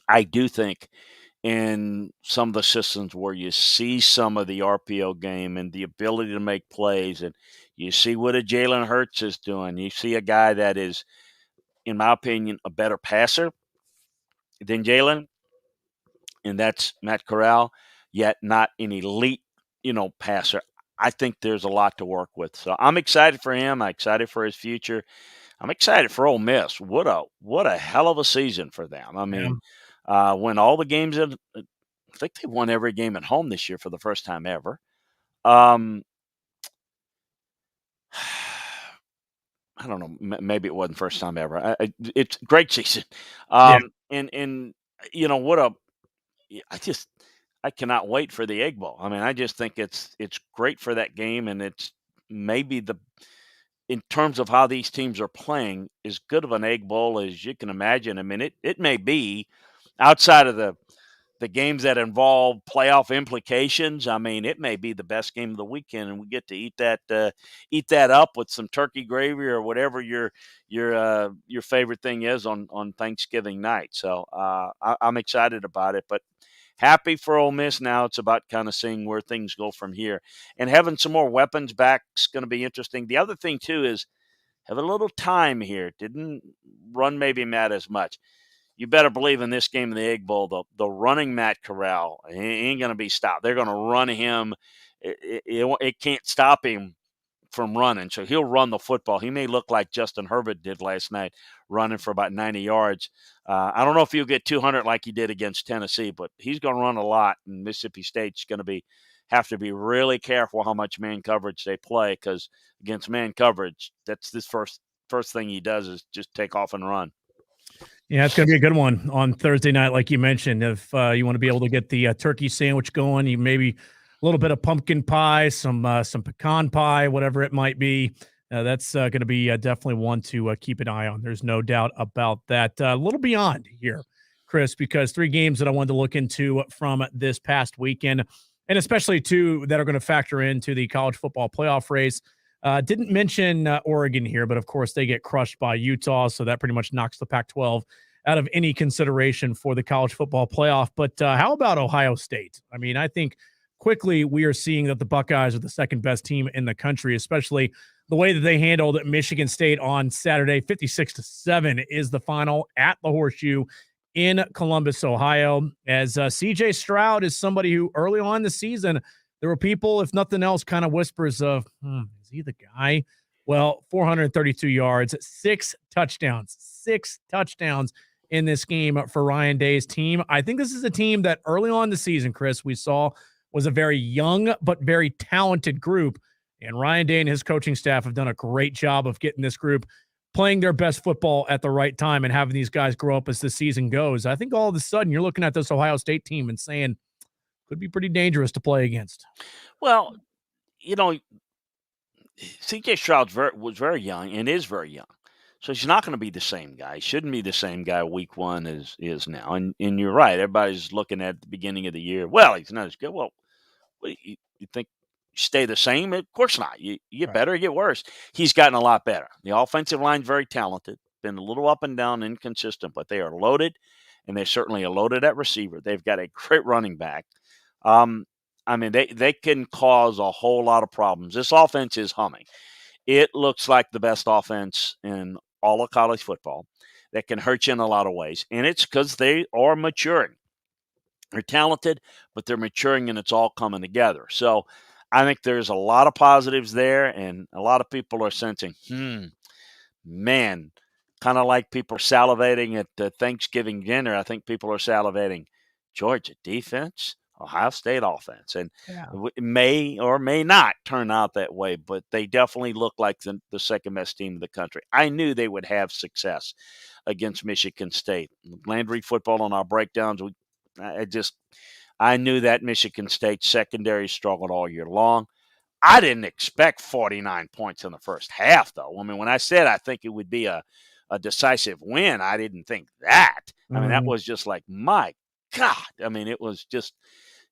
I do think in some of the systems where you see some of the RPO game and the ability to make plays, and you see what a Jalen Hurts is doing. You see a guy that is, in my opinion, a better passer than Jalen, and that's Matt Corral, yet not an elite, passer. I think there's a lot to work with. So I'm excited for him. I'm excited for his future. I'm excited for Ole Miss. What a hell of a season for them. I Yeah. mean, when all the games in, I think they won every game at home this year for the first time ever. I don't know. Maybe it wasn't first time ever. It's a great season. Yeah. And what a. I cannot wait for the Egg Bowl. I mean, I just think it's great for that game, and it's maybe in terms of how these teams are playing, as good of an Egg Bowl as you can imagine. I mean, it may be outside of the games that involve playoff implications. I mean, it may be the best game of the weekend, and we get to eat that up with some turkey gravy or whatever your favorite thing is on Thanksgiving night. So I'm excited about it, but happy for Ole Miss. Now it's about kind of seeing where things go from here, and having some more weapons back is going to be interesting. The other thing too is have a little time here. Didn't run maybe Matt as much. You better believe in this game in the Egg Bowl, the running Matt Corral, he ain't going to be stopped. They're going to run him. It can't stop him from running. So he'll run the football. He may look like Justin Herbert did last night, running for about 90 yards. I don't know if he'll get 200 like he did against Tennessee, but he's going to run a lot. And Mississippi State's going to have to be really careful how much man coverage they play, because against man coverage, that's this first thing he does is just take off and run. Yeah, it's going to be a good one on Thursday night, like you mentioned. If you want to be able to get the turkey sandwich going, you maybe a little bit of pumpkin pie, some pecan pie, whatever it might be. That's going to be definitely one to keep an eye on. There's no doubt about that. A little beyond here, Chris, because 3 games that I wanted to look into from this past weekend, and especially 2 that are going to factor into the college football playoff race. Didn't mention Oregon here, but of course they get crushed by Utah, so that pretty much knocks the Pac-12 out of any consideration for the college football playoff. But how about Ohio State? I mean, I think quickly we are seeing that the Buckeyes are the second best team in the country, especially the way that they handled Michigan State on Saturday. 56-7 is the final at the Horseshoe in Columbus, Ohio, as C.J. Stroud is somebody who early on in the season, there were people, if nothing else, kind of whispers of, is he the guy? Well, 432 yards, 6 touchdowns in this game for Ryan Day's team. I think this is a team that early on in the season, Chris, we saw was a very young but very talented group. And Ryan Day and his coaching staff have done a great job of getting this group playing their best football at the right time and having these guys grow up as the season goes. I think all of a sudden you're looking at this Ohio State team and saying, could be pretty dangerous to play against. Well, C.J. Stroud was very young and is very young. So he's not going to be the same guy. He shouldn't be the same guy week one as is now. And you're right. Everybody's looking at the beginning of the year. Well, he's not as good. Well, you think you stay the same? Of course not. You get Right. better, you get worse. He's gotten a lot better. The offensive line's very talented. Been a little up and down, inconsistent, but they are loaded, and they certainly are loaded at receiver. They've got a great running back. Um, I mean, they can cause a whole lot of problems. This offense is humming. It looks like the best offense in all of college football that can hurt you in a lot of ways, and it's because they are maturing. They're talented, but they're maturing and it's all coming together. So I think there's a lot of positives there, and a lot of people are sensing, man, kind of like people are salivating at the Thanksgiving dinner. I think people are salivating Georgia defense, Ohio State offense, and Yeah. it may or may not turn out that way, but they definitely look like the second best team in the country. I knew they would have success against Michigan State. Landry football on our breakdowns, I knew that Michigan State secondary struggled all year long. I didn't expect 49 points in the first half, though. I mean, when I said I think it would be a decisive win, I didn't think that. I mean, that Mhm. was just like, my God. I mean, it was just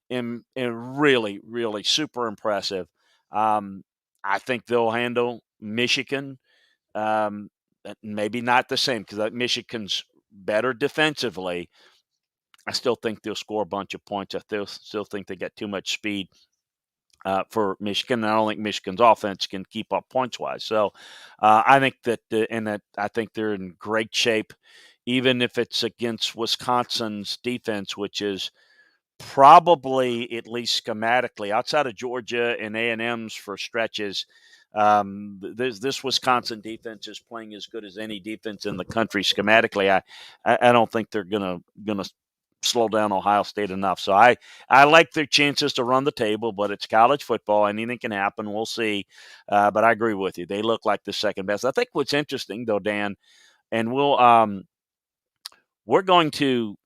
really, really super impressive. Um, I think they'll handle Michigan. Um, Maybe not the same because Michigan's better defensively. I still think they'll score a bunch of points. Still think they got too much speed for Michigan. I don't think Michigan's offense can keep up points wise. So I think that I think they're in great shape, even if it's against Wisconsin's defense, which is probably at least schematically outside of Georgia and A&M's for stretches. This Wisconsin defense is playing as good as any defense in the country schematically. I don't think they're gonna slow down Ohio State enough. So I like their chances to run the table, but it's college football. Anything can happen. We'll see. But I agree with you. They look like the second best. I think what's interesting though, Dan, and we're going to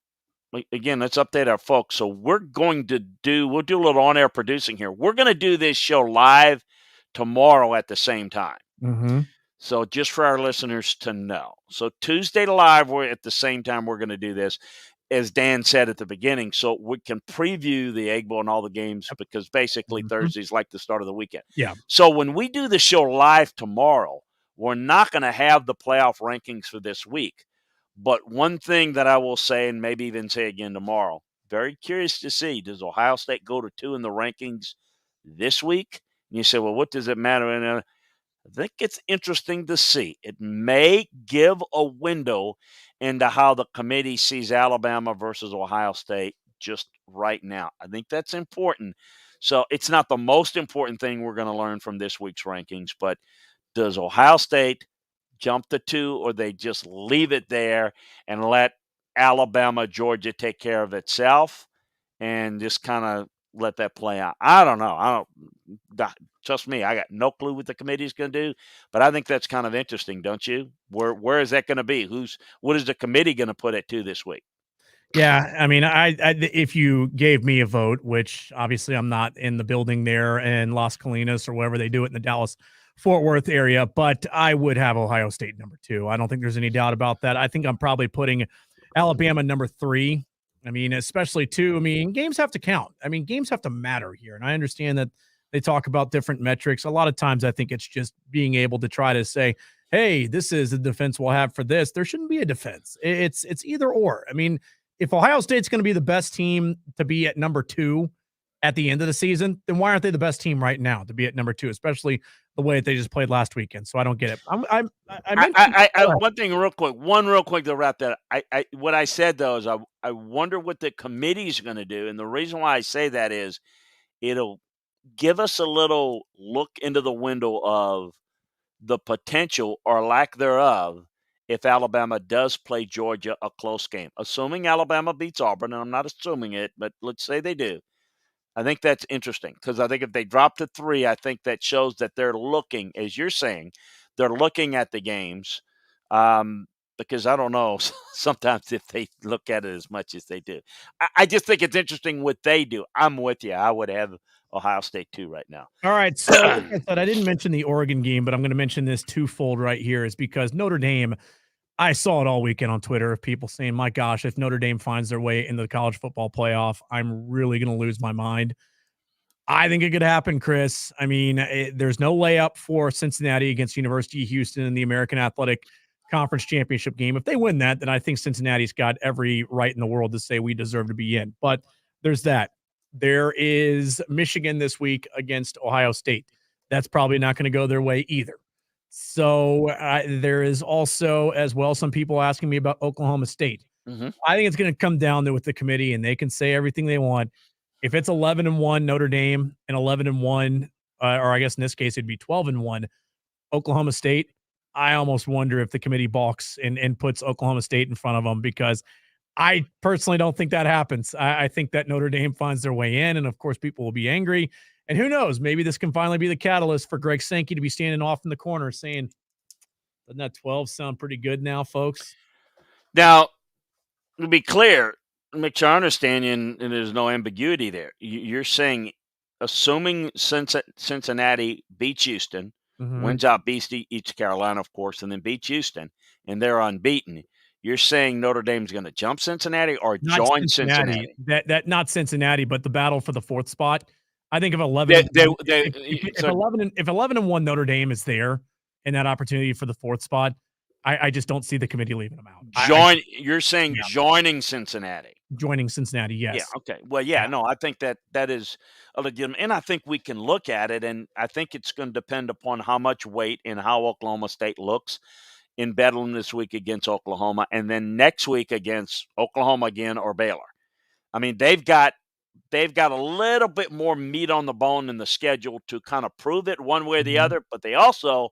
again, let's update our folks. So we'll do a little on-air producing here. We're going to do this show live tomorrow at the same time. Mhm. So just for our listeners to know. So Tuesday live, we're at the same time we're going to do this, as Dan said at the beginning, so we can preview the Egg Bowl and all the games because basically Mhm. Thursday's like the start of the weekend. Yeah. So when we do the show live tomorrow, we're not going to have the playoff rankings for this week. But one thing that I will say, and maybe even say again tomorrow, very curious to see, does Ohio State go to 2 in the rankings this week? And you say, well, what does it matter? And I think it's interesting to see. It may give a window into how the committee sees Alabama versus Ohio State just right now. I think that's important. So it's not the most important thing we're going to learn from this week's rankings, but does Ohio State jump to 2 or they just leave it there and let Alabama, Georgia take care of itself and just kind of let that play out? I don't know. Trust me, I got no clue what the committee's going to do, but I think that's kind of interesting, don't you? Where is that going to be? What is the committee going to put it to this week? Yeah, I mean, if you gave me a vote, which obviously I'm not in the building there in Las Colinas or wherever they do it in the Dallas Fort Worth area, but I would have Ohio State number 2. I don't think there's any doubt about that. I think I'm probably putting Alabama number 3. I mean, especially too. I mean, games have to count. I mean, games have to matter here, and I understand that they talk about different metrics. A lot of times, I think it's just being able to try to say, "Hey, this is the defense we'll have for this." There shouldn't be a defense. It's either or. I mean, if Ohio State's going to be the best team to be at number 2 at the end of the season, then why aren't they the best team right now to be at number 2, especially the way that they just played last weekend? So I don't get it. I mentioned. One thing real quick to wrap that up. What I said though is I wonder what the committee's going to do, and the reason why I say that is it'll give us a little look into the window of the potential or lack thereof if Alabama does play Georgia a close game. Assuming Alabama beats Auburn, and I'm not assuming it, but let's say they do. I think that's interesting because I think if they drop to 3, I think that shows that they're looking, as you're saying, they're looking at the games. because I don't know sometimes if they look at it as much as they do. I just think it's interesting what they do. I'm with you. I would have Ohio State too right now. All right. So, like I said, I didn't mention the Oregon game, but I'm going to mention this twofold right here is because Notre Dame, I saw it all weekend on Twitter of people saying, my gosh, if Notre Dame finds their way into the college football playoff, I'm really going to lose my mind. I think it could happen, Chris. I mean, there's no layup for Cincinnati against University of Houston in the American Athletic Conference Championship game. If they win that, then I think Cincinnati's got every right in the world to say we deserve to be in. But there's that. There is Michigan this week against Ohio State. That's probably not going to go their way either. So there is also, as well, some people asking me about Oklahoma State. Mhm. I think it's going to come down to with the committee, and they can say everything they want. If it's 11-1 Notre Dame and 11-1, or I guess in this case it'd be 12-1 Oklahoma State, I almost wonder if the committee balks and puts Oklahoma State in front of them because I personally don't think that happens. I think that Notre Dame finds their way in, and of course people will be angry. And who knows? Maybe this can finally be the catalyst for Greg Sankey to be standing off in the corner saying, "Doesn't that 12 sound pretty good now, folks?" Now, to be clear, make sure I understand you, and there's no ambiguity there. You're saying, assuming Cincinnati beats Houston, Mhm. wins out, beats East Carolina, of course, and then beats Houston, and they're unbeaten. You're saying Notre Dame's going to jump Cincinnati or Not join Cincinnati. Cincinnati? That not Cincinnati, but the battle for the 4th spot. I think if 11 They, and they, 1 they, if so 11-1 Notre Dame is there in that opportunity for the 4th spot, I just don't see the committee leaving them out. I join. You're saying yeah, joining Cincinnati. joining Cincinnati, Yeah, yes. okay. Well, yeah, Yeah. no, I think that is a legitimate, and I think we can look at it, and I think it's going to depend upon how much weight and how Oklahoma State looks in battling this week against Oklahoma, and then next week against Oklahoma again or Baylor. I mean, they've got a little bit more meat on the bone in the schedule to kind of prove it one way or the Mhm. other, but they also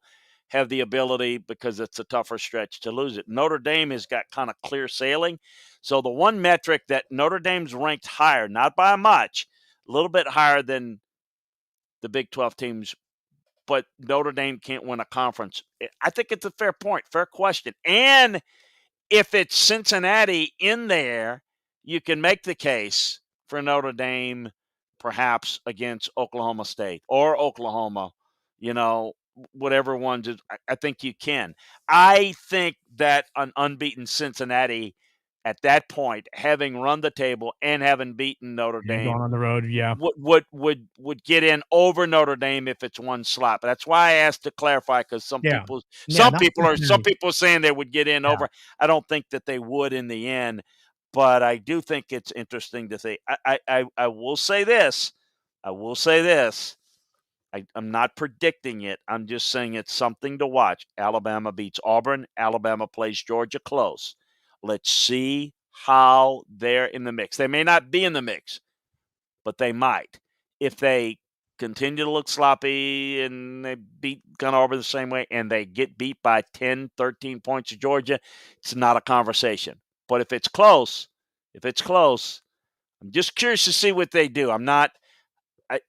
have the ability, because it's a tougher stretch, to lose it. Notre Dame has got kind of clear sailing. So the one metric that Notre Dame's ranked higher, not by much, a little bit higher than the Big 12 teams, but Notre Dame can't win a conference. I think it's a fair point, fair question. And if it's Cincinnati in there, you can make the case for Notre Dame perhaps against Oklahoma State or Oklahoma, whatever ones. I think you can. I think that an unbeaten Cincinnati at that point, having run the table and having beaten Notre And going Dame, on the road, yeah. would get in over Notre Dame if it's one slot. But that's why I asked to clarify, because some Yeah. people Yeah, some not people are some Cincinnati. people are saying they would get in Yeah. over. I don't think that they would in the end, but I do think it's interesting to see. I will say this. I will say this. I'm not predicting it. I'm just saying it's something to watch. Alabama beats Auburn. Alabama plays Georgia close. Let's see how they're in the mix. They may not be in the mix, but they might. If they continue to look sloppy and they beat Gun Auburn the same way and they get beat by 10, 13 points to Georgia, it's not a conversation. But if it's close, I'm just curious to see what they do.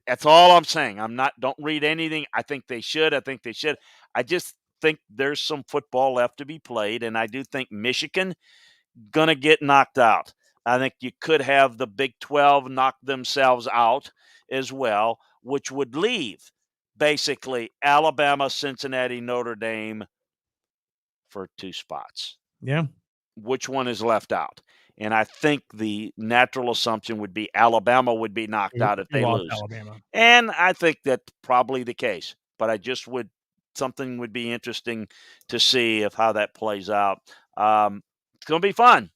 That's all I'm saying. Don't read anything. I think they should. I just think there's some football left to be played. And I do think Michigan going to get knocked out. I think you could have the Big 12 knock themselves out as well, which would leave basically Alabama, Cincinnati, Notre Dame for 2 spots. Yeah. Which one is left out? And I think the natural assumption would be Alabama would be knocked You out if you they lost lose. Alabama. And I think that's probably the case. But something would be interesting to see of how that plays out. It's going to be fun.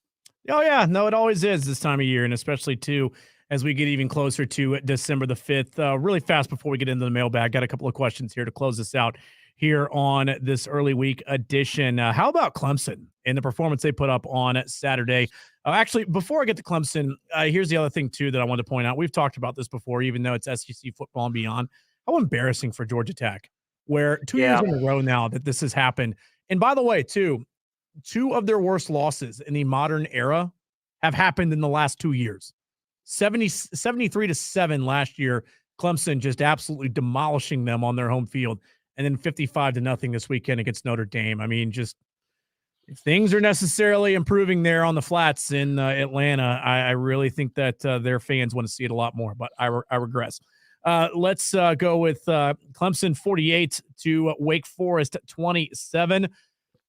Oh, yeah. No, it always is this time of year, and especially, too, as we get even closer to December the 5th. Really fast before we get into the mailbag, got a couple of questions here to close this out here on this early week edition. How about Clemson and the performance they put up on Saturday? Actually, before I get to Clemson, here's the other thing, too, that I wanted to point out. We've talked about this before, even though it's SEC football and beyond. How embarrassing for Georgia Tech, where 2 years Yeah. in a row now that this has happened. And by the way, too, two of their worst losses in the modern era have happened in the last 2 years. 73-7 last year. Clemson just absolutely demolishing them on their home field. And then 55-0 this weekend against Notre Dame. I mean, just if things are necessarily improving there on the flats in Atlanta, I really think that their fans want to see it a lot more. But I regress. Let's go with Clemson 48 to Wake Forest 27.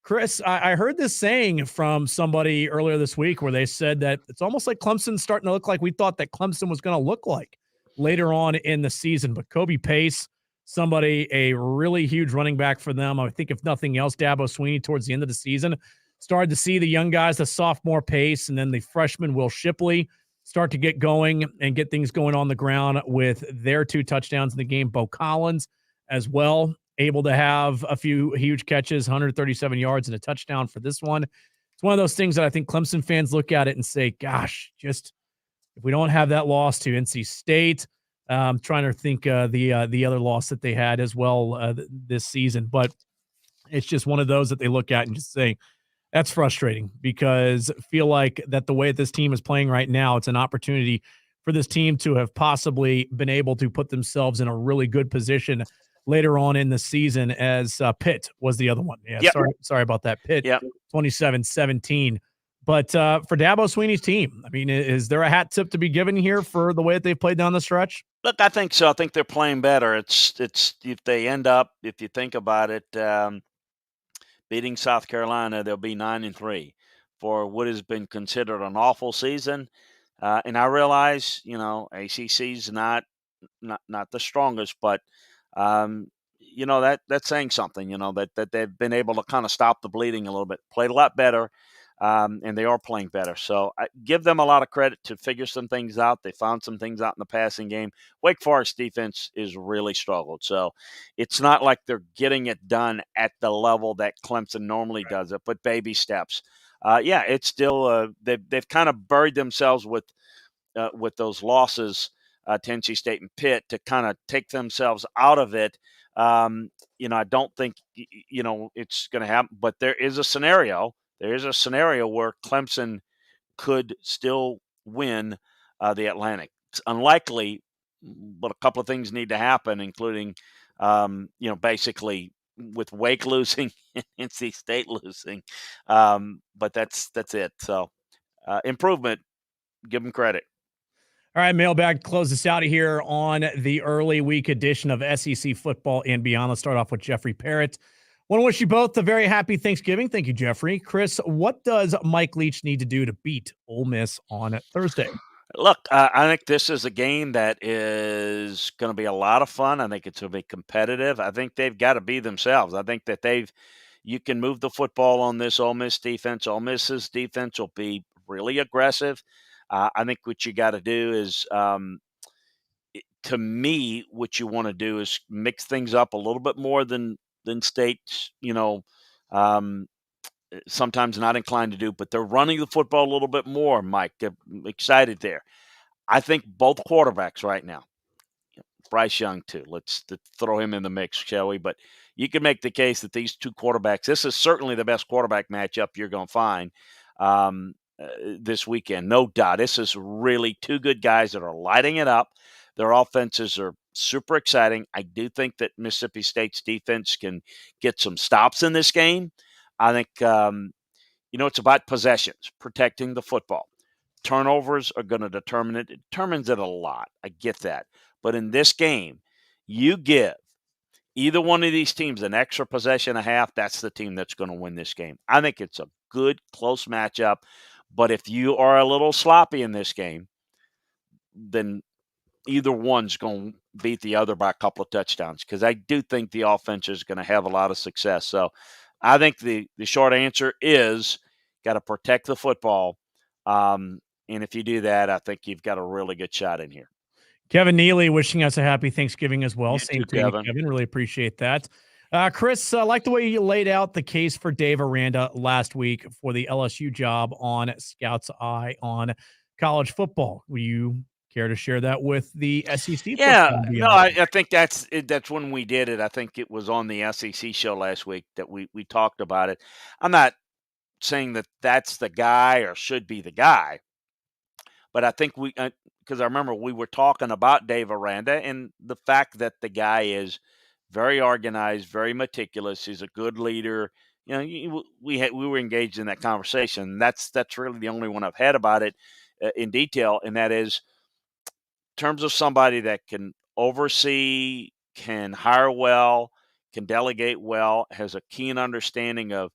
Chris, I heard this saying from somebody earlier this week where they said that it's almost like Clemson's starting to look like we thought that Clemson was going to look like later on in the season. But Kobe Pace, somebody, a really huge running back for them. I think, if nothing else, Dabo Sweeney towards the end of the season started to see the young guys, the sophomore Pace, and then the freshman Will Shipley start to get going and get things going on the ground with their 2 touchdowns in the game. Bo Collins as well, able to have a few huge catches, 137 yards and a touchdown for this one. It's one of those things that I think Clemson fans look at it and say, gosh, just if we don't have that loss to NC State, trying to think the other loss that they had as well this season. But it's just one of those that they look at and just say, that's frustrating, because I feel like that the way this team is playing right now, it's an opportunity for this team to have possibly been able to put themselves in a really good position later on in the season, as Pitt was the other one. Yeah, Yep. sorry about that. Pitt, Yep. 27-17. But for Dabo Sweeney's team, I mean, is there a hat tip to be given here for the way that they've played down the stretch? Look, I think so. I think they're playing better. It's if they end up, if you think about it, beating South Carolina, they'll be 9-3 for what has been considered an awful season. And I realize, ACC's not the strongest, but that's saying something. That they've been able to kind of stop the bleeding a little bit, played a lot better, and they are playing better. So I give them a lot of credit to figure some things out. They found some things out in the passing game. Wake Forest defense is really struggled, so it's not like they're getting it done at the level that Clemson normally does it, but baby steps. Yeah, it's still they've kind of buried themselves with those losses to NC State and Pitt to kind of take themselves out of it. I don't think it's going to happen, but there is a scenario. There is a scenario where Clemson could still win the Atlantic. It's unlikely, but a couple of things need to happen, including, basically with Wake losing and NC State losing. But that's it. So improvement. Give them credit. All right, mailbag, close us out of here on the early week edition of SEC football and beyond. Let's start off with Jeffrey Parrott. Want to wish you both a very happy Thanksgiving. Thank you, Jeffrey. Chris, what does Mike Leach need to do to beat Ole Miss on Thursday? Look, I think this is a game that is going to be a lot of fun. I think it's going to be competitive. I think they've got to be themselves. I think that you can move the football on this Ole Miss defense. Ole Miss's defense will be really aggressive. I think what you got to do is, to me, what you want to do is mix things up a little bit more than State's, sometimes not inclined to do. But they're running the football a little bit more, Mike. I'm excited there. I think both quarterbacks right now, Bryce Young too. Let's throw him in the mix, shall we? But you can make the case that these two quarterbacks, this is certainly the best quarterback matchup you're going to find this weekend. No doubt. This is really two good guys that are lighting it up. Their offenses are super exciting. I do think that Mississippi State's defense can get some stops in this game. I think, it's about possessions, protecting the football. Turnovers are going to determine it. It determines it a lot. I get that. But in this game, you give either one of these teams an extra possession and a half, that's the team that's going to win this game. I think it's a good, close matchup. But if you are a little sloppy in this game, then either one's going to beat the other by a couple of touchdowns, because I do think the offense is going to have a lot of success. So I think the short answer is got to protect the football. And if you do that, I think you've got a really good shot in here. Kevin Neely wishing us a happy Thanksgiving as well. You Same too, to you, Kevin. Kevin. Really appreciate that. Chris, I like the way you laid out the case for Dave Aranda last week for the LSU job on Scout's Eye on college football. Will you care to share that with the SEC? Yeah, no, I think that's when we did it. I think it was on the SEC show last week that we talked about it. I'm not saying that that's the guy or should be the guy, but I think because I remember we were talking about Dave Aranda and the fact that the guy is very organized, very meticulous. He's a good leader. we were engaged in that conversation. That's really the only one I've had about it in detail, and that is in terms of somebody that can oversee, can hire well, can delegate well, has a keen understanding of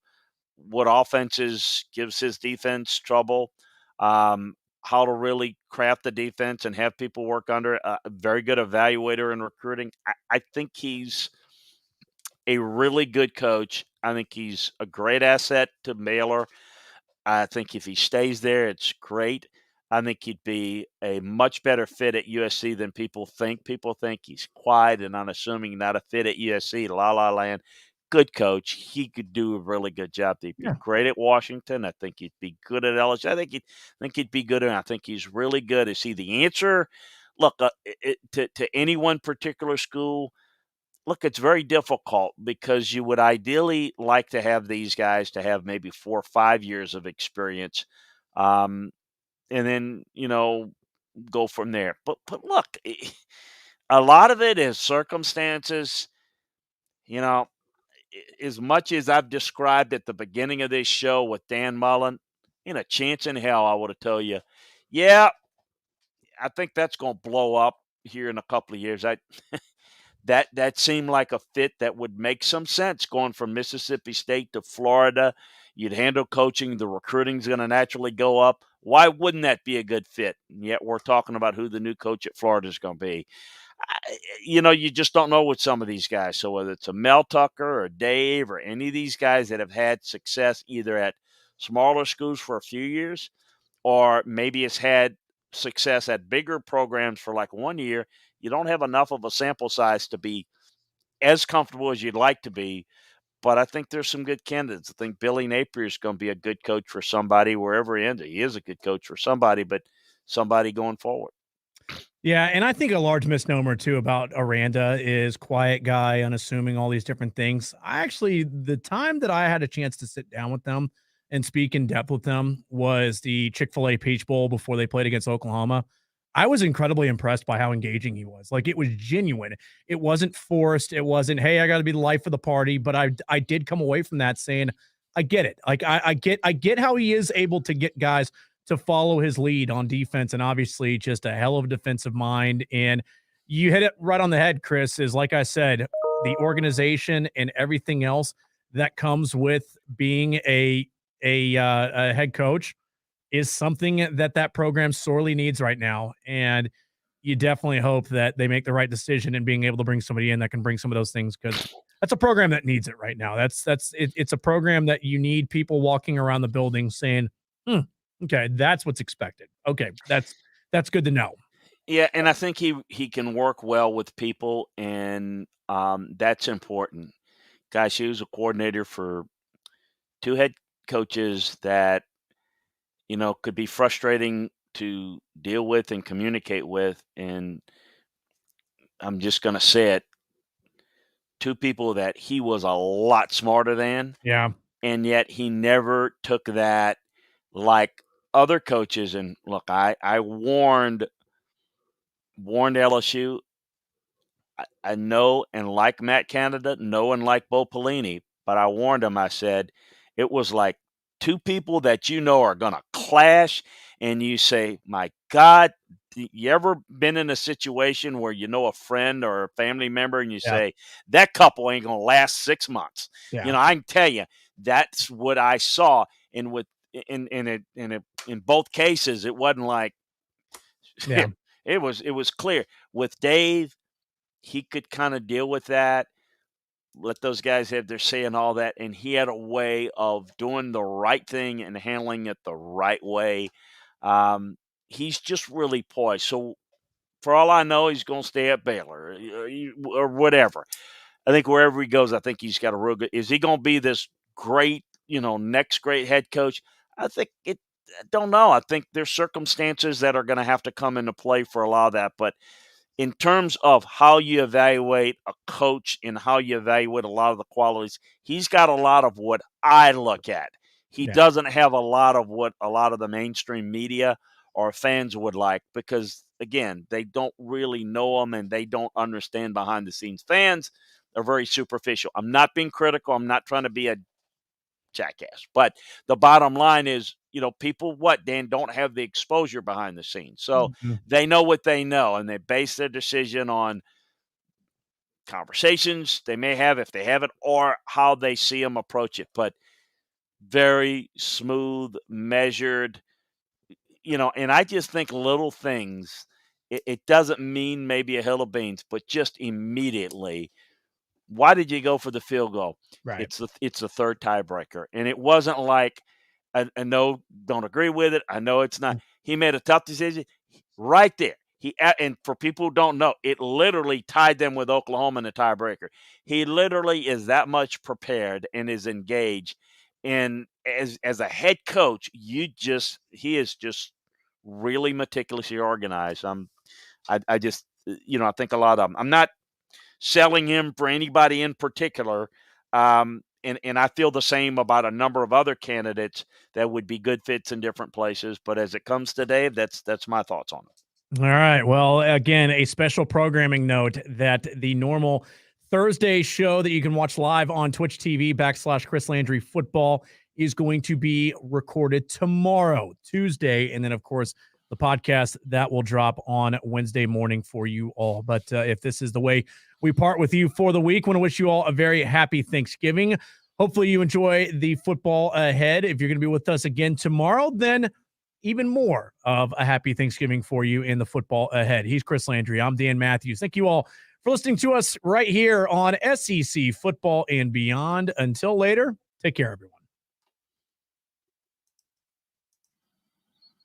what offenses gives his defense trouble, um, how to really craft the defense and have people work under it. A very good evaluator in recruiting. I think he's a really good coach. I think he's a great asset to Baylor. I think if he stays there, it's great. I think he'd be a much better fit at USC than people think. People think he's quiet and unassuming, not a fit at USC, la la land. Good coach. He could do a really good job. He'd be Yeah. great at Washington. I think he'd be good at LSU. I think he'd be good, and I think he's really good. Is he the answer? Look, to any one particular school, look, it's very difficult because you would ideally like to have these guys to have maybe 4 or 5 years of experience, um, and then go from there. But look, a lot of it is circumstances. You know, as much as I've described at the beginning of this show with Dan Mullen, in a chance in hell, I would have told you, yeah, I think that's going to blow up here in a couple of years. That seemed like a fit that would make some sense going from Mississippi State to Florida. You'd handle coaching, the recruiting's going to naturally go up. Why wouldn't that be a good fit? And yet we're talking about who the new coach at Florida is going to be. You just don't know with some of these guys. So whether it's a Mel Tucker or Dave or any of these guys that have had success either at smaller schools for a few years or maybe it's had success at bigger programs for like 1 year, you don't have enough of a sample size to be as comfortable as you'd like to be. But I think there's some good candidates. I think Billy Napier is going to be a good coach for somebody wherever he ends. He is a good coach for somebody, but somebody going forward. Yeah, and I think a large misnomer too about Aranda is quiet guy, unassuming, all these different things. I actually, the time that I had a chance to sit down with them and speak in depth with them was the Chick-fil-A Peach Bowl before they played against Oklahoma. I was incredibly impressed by how engaging he was. Like it was genuine. It wasn't forced. It wasn't, hey, I got to be the life of the party. But I did come away from that saying, I get it. Like I get how he is able to get guys to follow his lead on defense, and obviously just a hell of a defensive mind. And you hit it right on the head, Chris, is like I said, the organization and everything else that comes with being a head coach is something that program sorely needs right now. And you definitely hope that they make the right decision in being able to bring somebody in that can bring some of those things because that's a program that needs it right now. It's a program that you need people walking around the building saying, hmm, okay, that's what's expected. Okay, that's good to know. Yeah, and I think he can work well with people, and that's important. Gosh, he was a coordinator for two head coaches that could be frustrating to deal with and communicate with. And I'm just going to say it, two people that he was a lot smarter than, Yeah, and yet he never took that like other coaches. And look, I warned LSU. I know and like Matt Canada, know and like Bo Pelini, but I warned him. I said it was like two people that are going to clash, and you say, "My God." You ever been in a situation where a friend or a family member and you yeah, say, that couple ain't going to last 6 months? yeah, I can tell you that's what I saw. And in both cases, it wasn't like yeah, it was clear. With Dave, he could kind of deal with that, let those guys have their say and all that. And he had a way of doing the right thing and handling it the right way. Um, he's just really poised. So for all I know, he's going to stay at Baylor or whatever. I think wherever he goes, I think he's got a real good. Is he going to be this great, next great head coach? I think it. I don't know. I think there's circumstances that are going to have to come into play for a lot of that. But in terms of how you evaluate a coach and how you evaluate a lot of the qualities, he's got a lot of what I look at. He yeah, doesn't have a lot of what a lot of the mainstream media or fans would like because, again, they don't really know him and they don't understand behind the scenes. Fans are very superficial. I'm not being critical. I'm not trying to be a jackass. But the bottom line is, people, Dan, don't have the exposure behind the scenes. So Mhm. they know what they know, and they base their decision on conversations they may have, if they haven't, or how they see them approach it. But very smooth, measured, and I just think little things, it doesn't mean maybe a hill of beans, but just immediately, why did you go for the field goal? Right. It's the third tiebreaker. And it wasn't like, I know, don't agree with it. I know it's not. He made a tough decision right there. And for people who don't know, it literally tied them with Oklahoma in the tiebreaker. He literally is that much prepared and is engaged. And as a head coach, he is just really meticulously organized. I just, I think a lot of them. I'm not selling him for anybody in particular. And I feel the same about a number of other candidates that would be good fits in different places. But as it comes to Dave, that's my thoughts on it. All right. Well, again, a special programming note that the normal Thursday show that you can watch live on Twitch TV / Chris Landry Football is going to be recorded tomorrow, Tuesday. And then, of course, the podcast that will drop on Wednesday morning for you all. But if this is the way we part with you for the week, I want to wish you all a very happy Thanksgiving. Hopefully you enjoy the football ahead. If you're going to be with us again tomorrow, then even more of a happy Thanksgiving for you in the football ahead. He's Chris Landry. I'm Dan Matthews. Thank you all for listening to us right here on SEC Football and Beyond. Until later, take care, everyone.